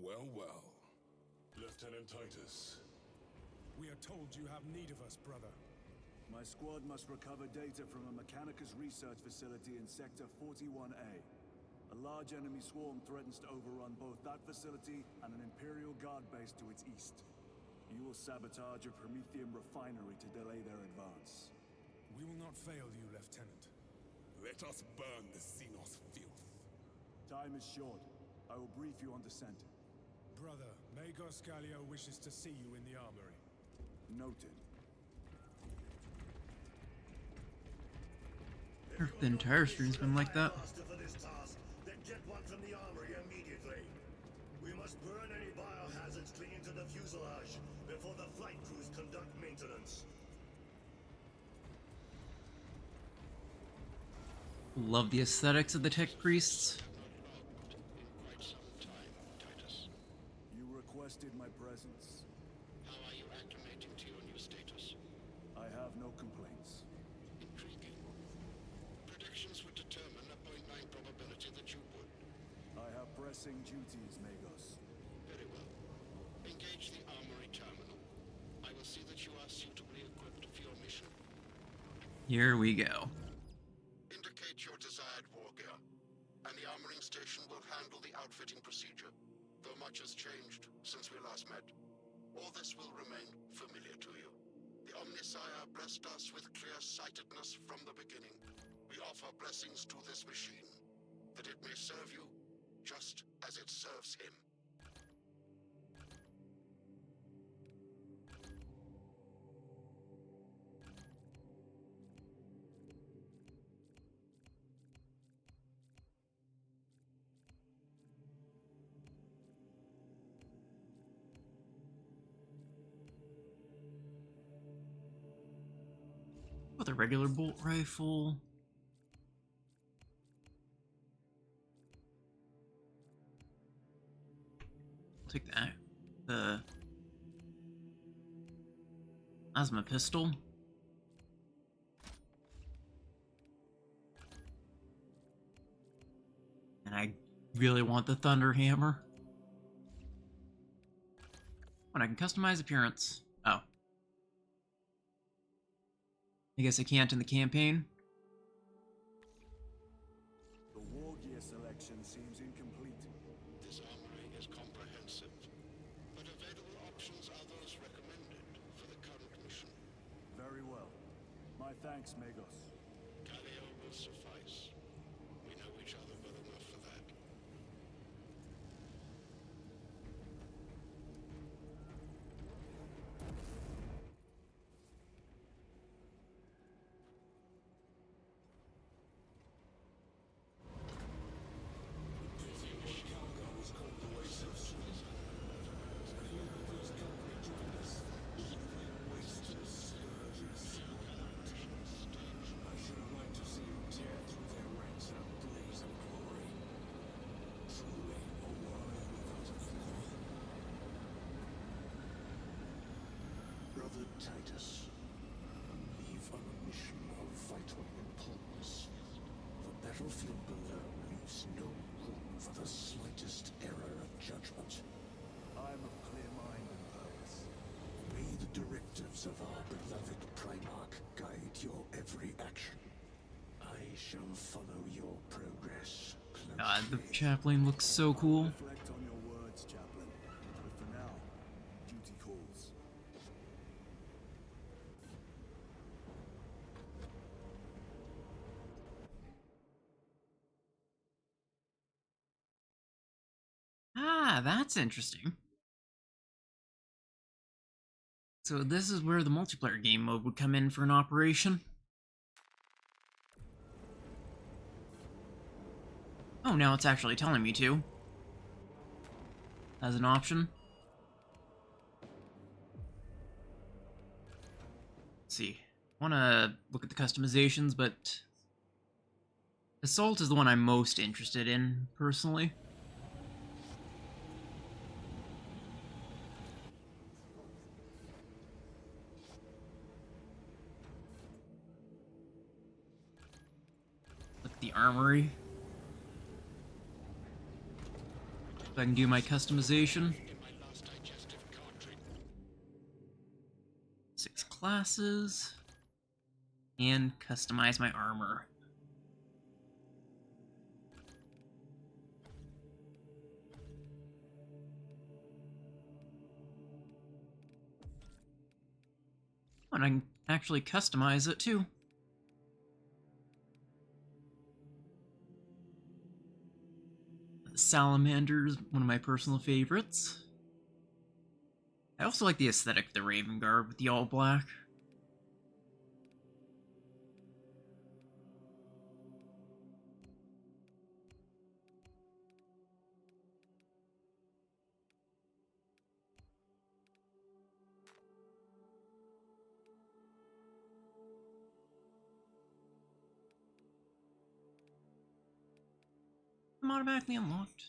E: Well, well.
C: Lieutenant Titus.
E: We are told you have need of us, brother.
C: My squad must recover data from a Mechanicus research facility in Sector 41A. A large enemy swarm threatens to overrun both that facility and an Imperial Guard base to its east. You will sabotage a Promethium refinery to delay their advance.
E: We will not fail you, Lieutenant. Let us burn the Xenos filth.
C: Time is short. I will brief you on descent.
E: Brother, Magos Gallia wishes to see you in the armory.
C: Noted.
A: The entire stream's been like that.
I: Master for this task, then get one from the armory immediately. We must burn any biohazards clinging to the fuselage before the flight crews conduct maintenance.
A: Love the aesthetics of the tech priests.
B: Quite some time, Titus.
C: You requested my presence.
B: How are you acclimating to your new status?
C: I have no complaints.
B: Intriguing. Predictions would determine a 0.9 probability that you would.
C: I have pressing duties, Magos.
B: Very well. Engage the armory terminal. I will see that you are suitably equipped for your mission.
A: Here we go.
B: Indicate your desired war gear, and the armoring station will handle the outfitting procedure, though much has changed since we last met. All this will remain familiar to you. The Omnissiah blessed us with clear-sightedness from the beginning. We offer blessings to this machine, that it may serve you just as it serves him.
A: With a regular bolt rifle. Take that. The plasma pistol. And I really want the Thunder Hammer. When I can customize appearance. Oh. I guess I can't in the campaign.
C: The war gear selection seems incomplete.
B: This armory is comprehensive, but available options are those recommended for the current mission.
C: Very well. My thanks, Magos.
B: Galio will suffice. We know each other well enough for that.
I: Brother Titus, leave on a mission of vital importance. The battlefield below leaves no room for the slightest error of judgment.
C: I'm of clear mind and purpose.
I: May the directives of our beloved Primarch guide your every action. I shall follow your progress closely.
A: God, the chaplain looks so cool.
C: Reflect on your words, Chaplain. But for now, duty calls.
A: Ah, that's interesting. So this is where the multiplayer game mode would come in for an operation. Oh, now it's actually telling me to. As an option. Let's see. I want to look at the customizations, but Assault is the one I'm most interested in, personally. Look at the armory. So I can do my customization. 6 classes. And customize my armor. And I can actually customize it too. The Salamander's one of my personal favorites. I also like the aesthetic of the Raven Guard with the all black. I'm automatically unlocked.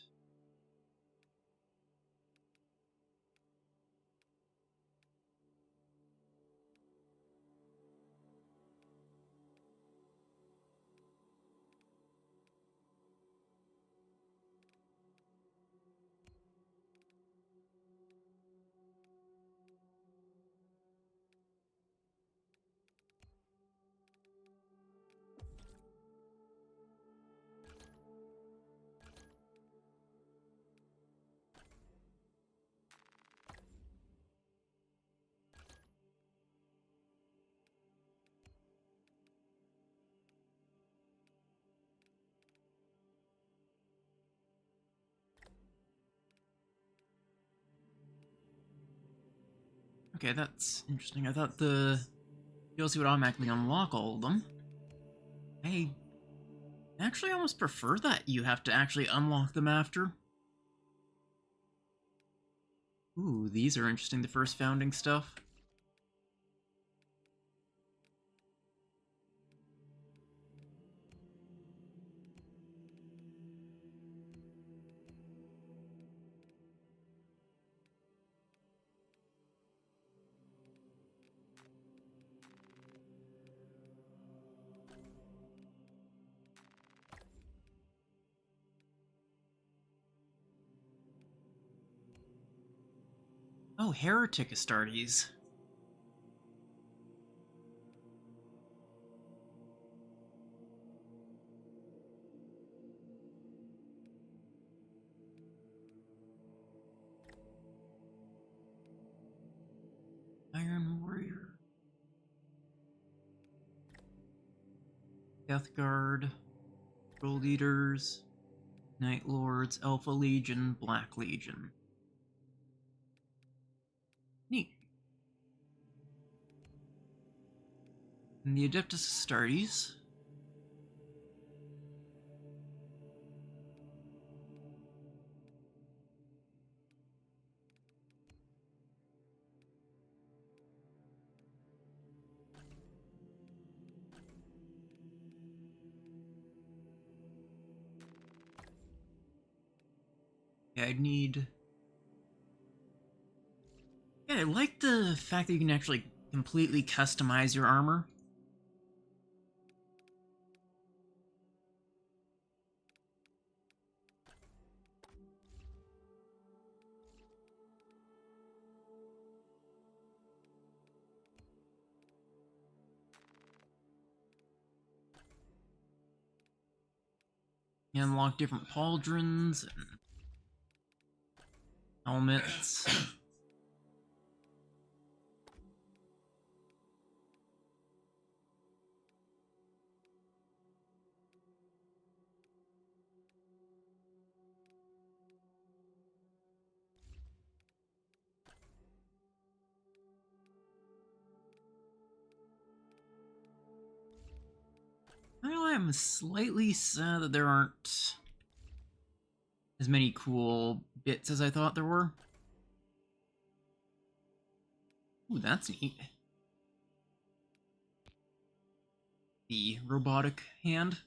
A: Okay, that's interesting. I thought the DLC would automatically unlock all of them. I actually almost prefer that you have to actually unlock them after. Ooh, these are interesting, the first founding stuff. Oh, Heretic Astartes. Iron Warrior. Death Guard. World Eaters. Night Lords. Alpha Legion. Black Legion. Neat. And the Adeptus Astartes. Yeah, I'd need... Yeah, I like the fact that you can actually completely customize your armor. You unlock different pauldrons and helmets. Well, I'm slightly sad that there aren't as many cool bits as I thought there were. Ooh, that's neat. The robotic hand.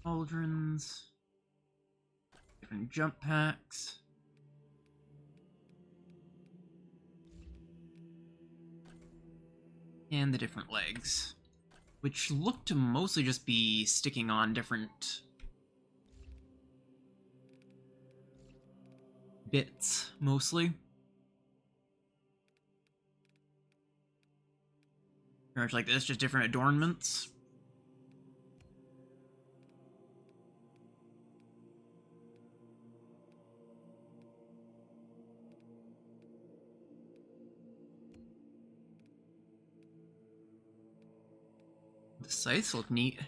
A: Cauldrons. Different jump packs. And the different legs, which look to mostly just be sticking on different bits, mostly. Pretty much like this, just different adornments. The scythes look neat. I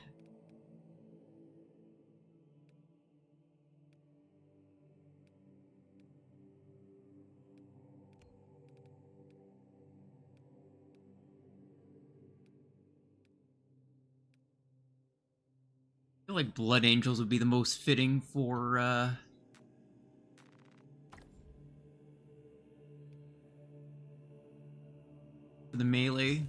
A: feel like Blood Angels would be the most fitting for the melee.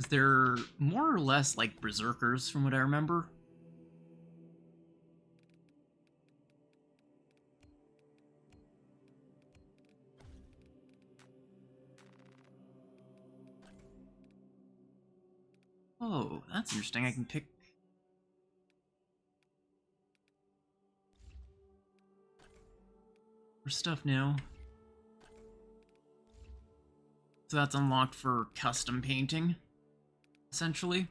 A: They're more or less like berserkers from what I remember. Oh, that's interesting. I can pick... for stuff now. So that's unlocked for custom painting, essentially.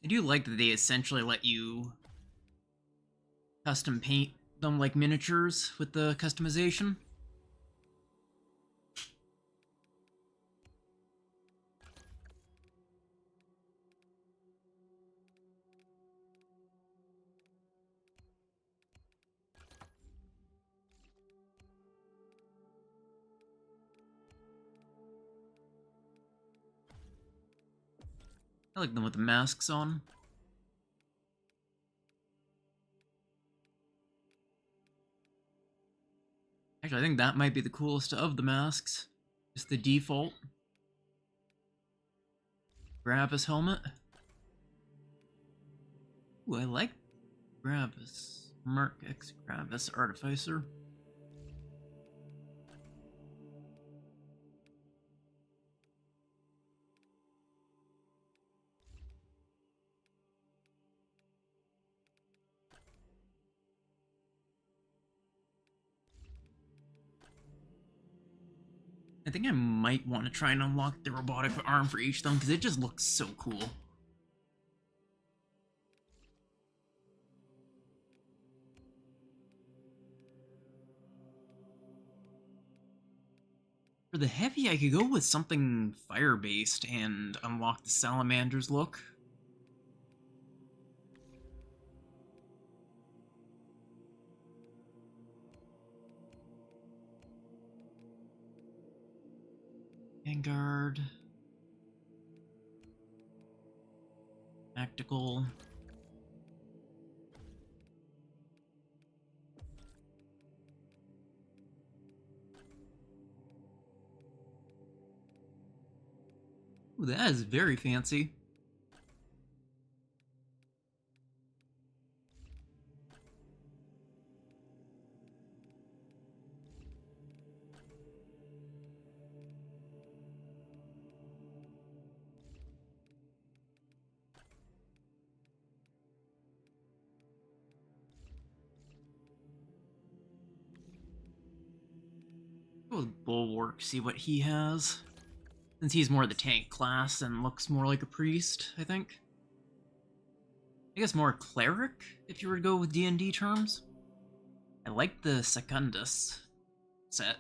A: I do like that they essentially let you custom paint them like miniatures with the customization. I like them with the masks on. Actually, I think that might be the coolest of the masks. Just the default Gravis helmet. Ooh, I like Gravis. Mark X Gravis Artificer. I think I might want to try and unlock the robotic arm for each of them because it just looks so cool. For the heavy, I could go with something fire-based and unlock the Salamander's look. Vanguard. Tactical. Ooh, that is very fancy. Go with Bulwark, see what he has. Since he's more the tank class and looks more like a priest, I think. I guess more cleric, if you were to go with D&D terms. I like the Secundus set.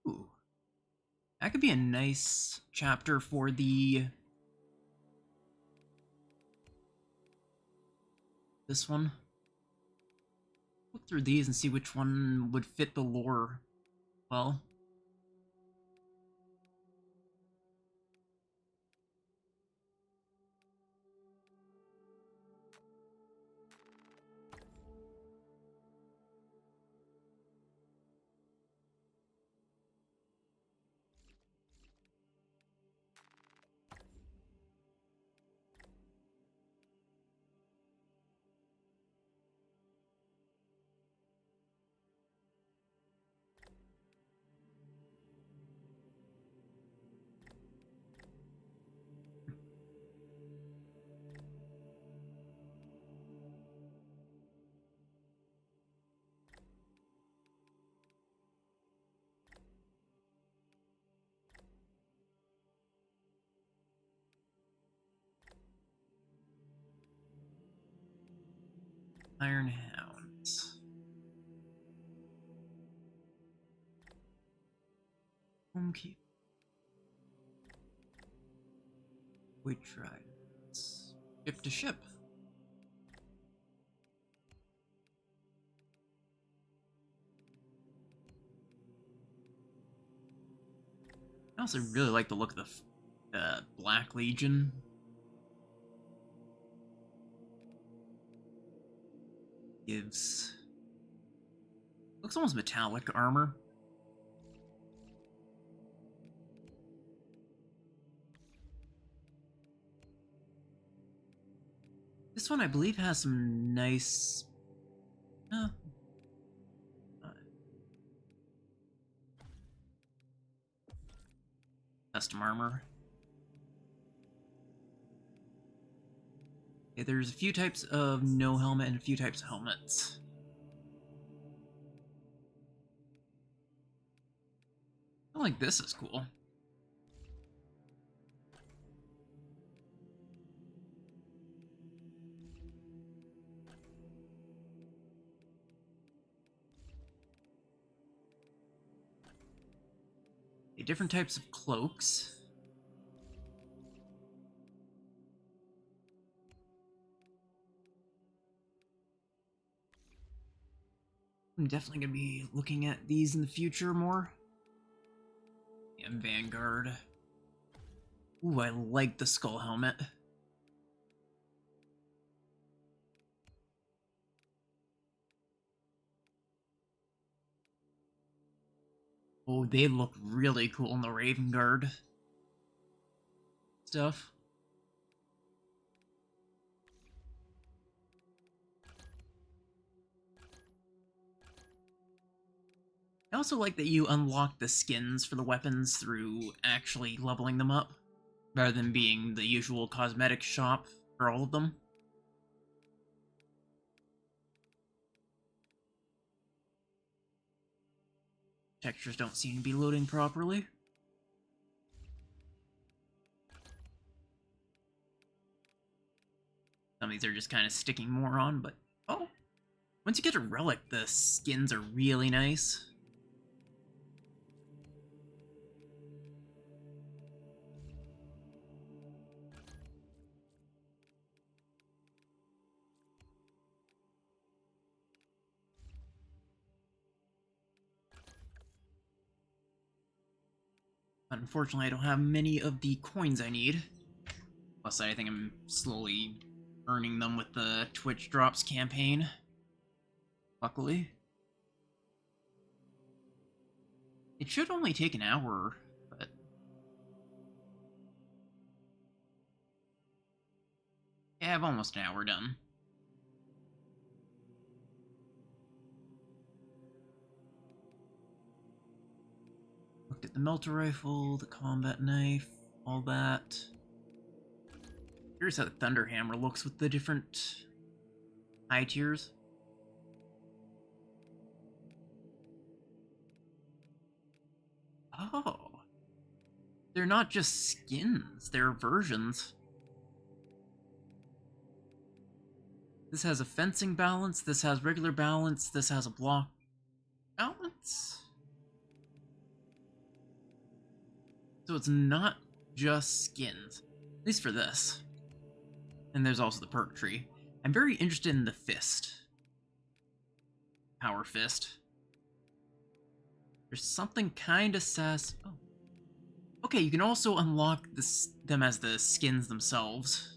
A: Ooh. That could be a nice chapter for the... this one. Look through these and see which one would fit the lore well. Iron Hounds. Homekeep. We tried. Ship to ship. I also really like the look of the Black Legion. Gives... looks almost metallic armor. This one, I believe, has some nice... custom armor. Okay, there's a few types of no helmet and a few types of helmets. I like this is cool. Okay, different types of cloaks. I'm definitely gonna be looking at these in the future more. And Vanguard. Ooh, I like the skull helmet. Oh, they look really cool in the Raven Guard stuff. I also like that you unlock the skins for the weapons through actually leveling them up, rather than being the usual cosmetic shop for all of them. Textures don't seem to be loading properly. Some of these are just kind of sticking more on, but oh, once you get a relic, the skins are really nice. Unfortunately, I don't have many of the coins I need. Plus, I think I'm slowly earning them with the Twitch Drops campaign. Luckily. It should only take an hour, but... yeah, I have almost an hour done. Looked at the melter rifle, the combat knife, all that. Here's how the Thunder Hammer looks with the different high tiers. Oh. They're not just skins, they're versions. This has a fencing balance, this has regular balance, this has a block balance. So it's not just skins, at least for this. And there's also the perk tree. I'm very interested in the fist. Power fist. There's something kinda sass. Oh. Okay, you can also unlock them as the skins themselves.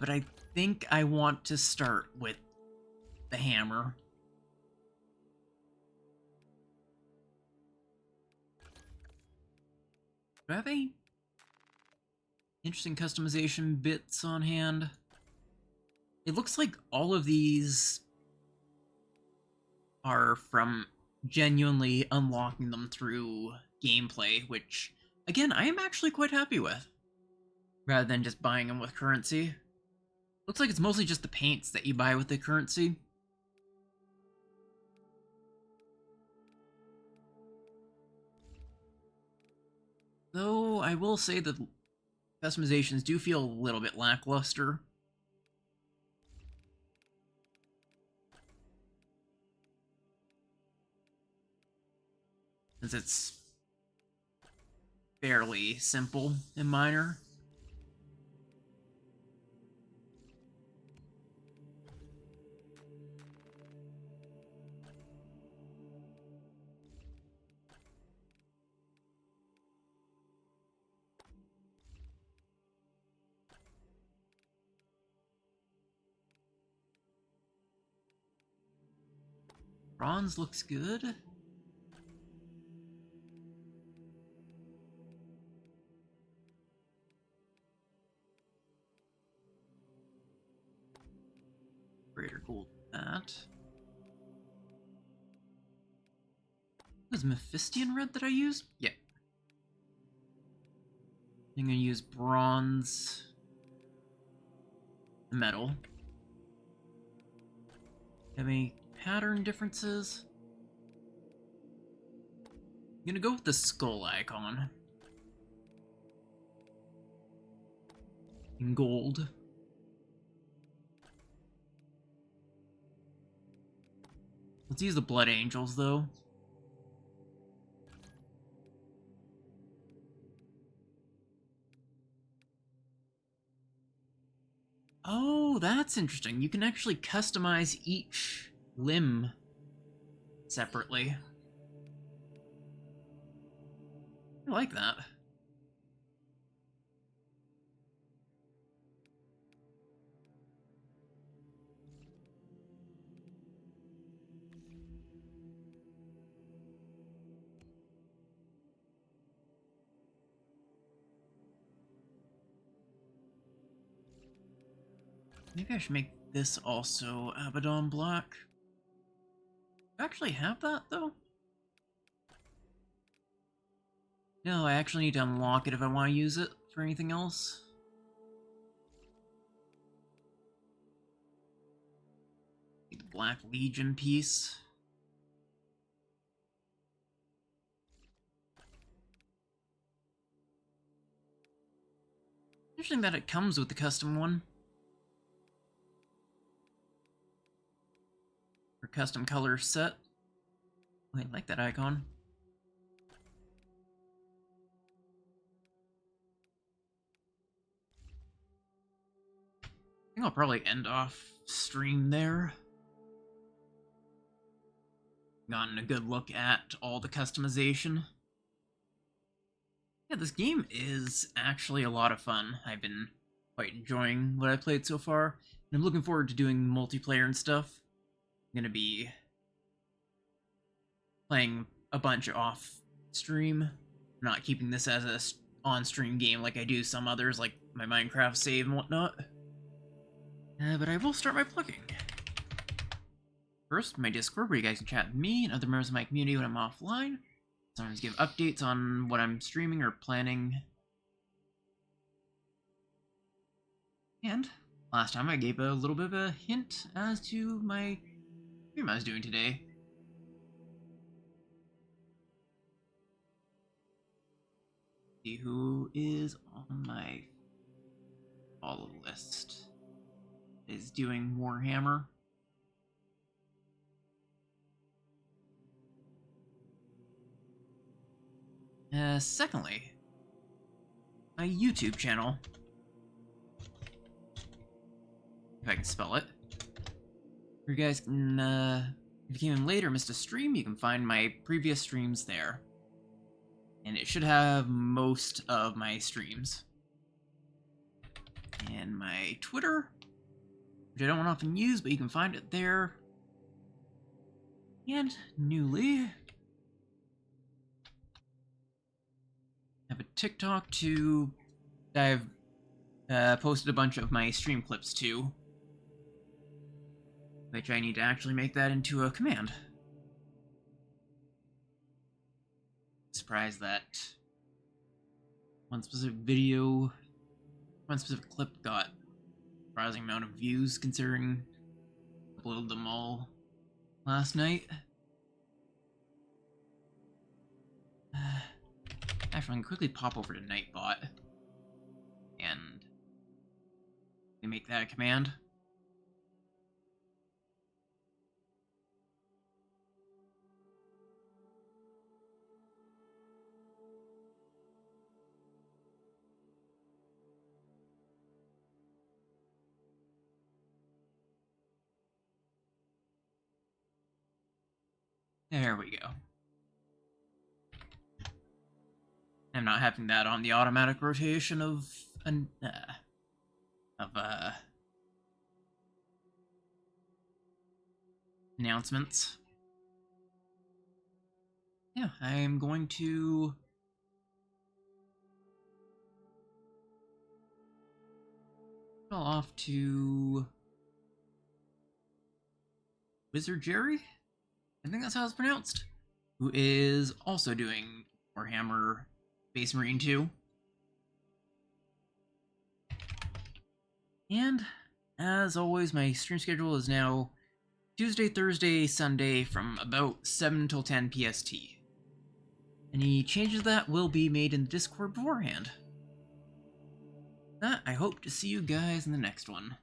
A: But I think I want to start with the hammer. Do I have any interesting customization bits on hand? It looks like all of these are from genuinely unlocking them through gameplay, which, again, I am actually quite happy with, rather than just buying them with currency. Looks like it's mostly just the paints that you buy with the currency. Though, I will say that customizations do feel a little bit lackluster. Since it's fairly simple and minor. Bronze looks good. Greater gold that. Was Mephistian red that I used? Yeah. I'm gonna use bronze metal. Have any pattern differences? I'm gonna go with the skull icon. In gold. Let's use the Blood Angels, though. Oh, that's interesting. You can actually customize each limb separately. I like that. Maybe I should make this also Abaddon Black. Do I actually have that, though? No, I actually need to unlock it if I want to use it for anything else. The Black Legion piece. Interesting that it comes with the custom one. Or custom color set. Oh, I like that icon. I think I'll probably end off stream there. Gotten a good look at all the customization. Yeah, this game is actually a lot of fun. I've been quite enjoying what I've played so far, and I'm looking forward to doing multiplayer and stuff. I'm gonna be playing a bunch off stream, not keeping this as a on-stream game like I do some others, like my Minecraft save and whatnot. But I will start my plugging. First, my Discord, where you guys can chat with me and other members of my community when I'm offline. Sometimes give updates on what I'm streaming or planning. And last time I gave a little bit of a hint as to my stream I was doing today. See who is on my follow list. Is doing Warhammer. Secondly, my YouTube channel. If I can spell it. You guys can, if you came in late or missed a stream, you can find my previous streams there. And it should have most of my streams. And my Twitter, which I don't often use, but you can find it there. And newly, I have a TikTok too that I've posted a bunch of my stream clips to, which I need to actually make that into a command. Surprised that one specific clip got a surprising amount of views considering I uploaded them all last night. Actually, I can quickly pop over to Nightbot and make that a command. There we go. I'm not having that on the automatic rotation of announcements. Yeah, I'm going to go off to Wizard Jerry? I think that's how it's pronounced. Who is also doing Warhammer Space Marine 2. And, as always, my stream schedule is now Tuesday, Thursday, Sunday from about 7 till 10 PST. Any changes to that will be made in the Discord beforehand. I hope to see you guys in the next one.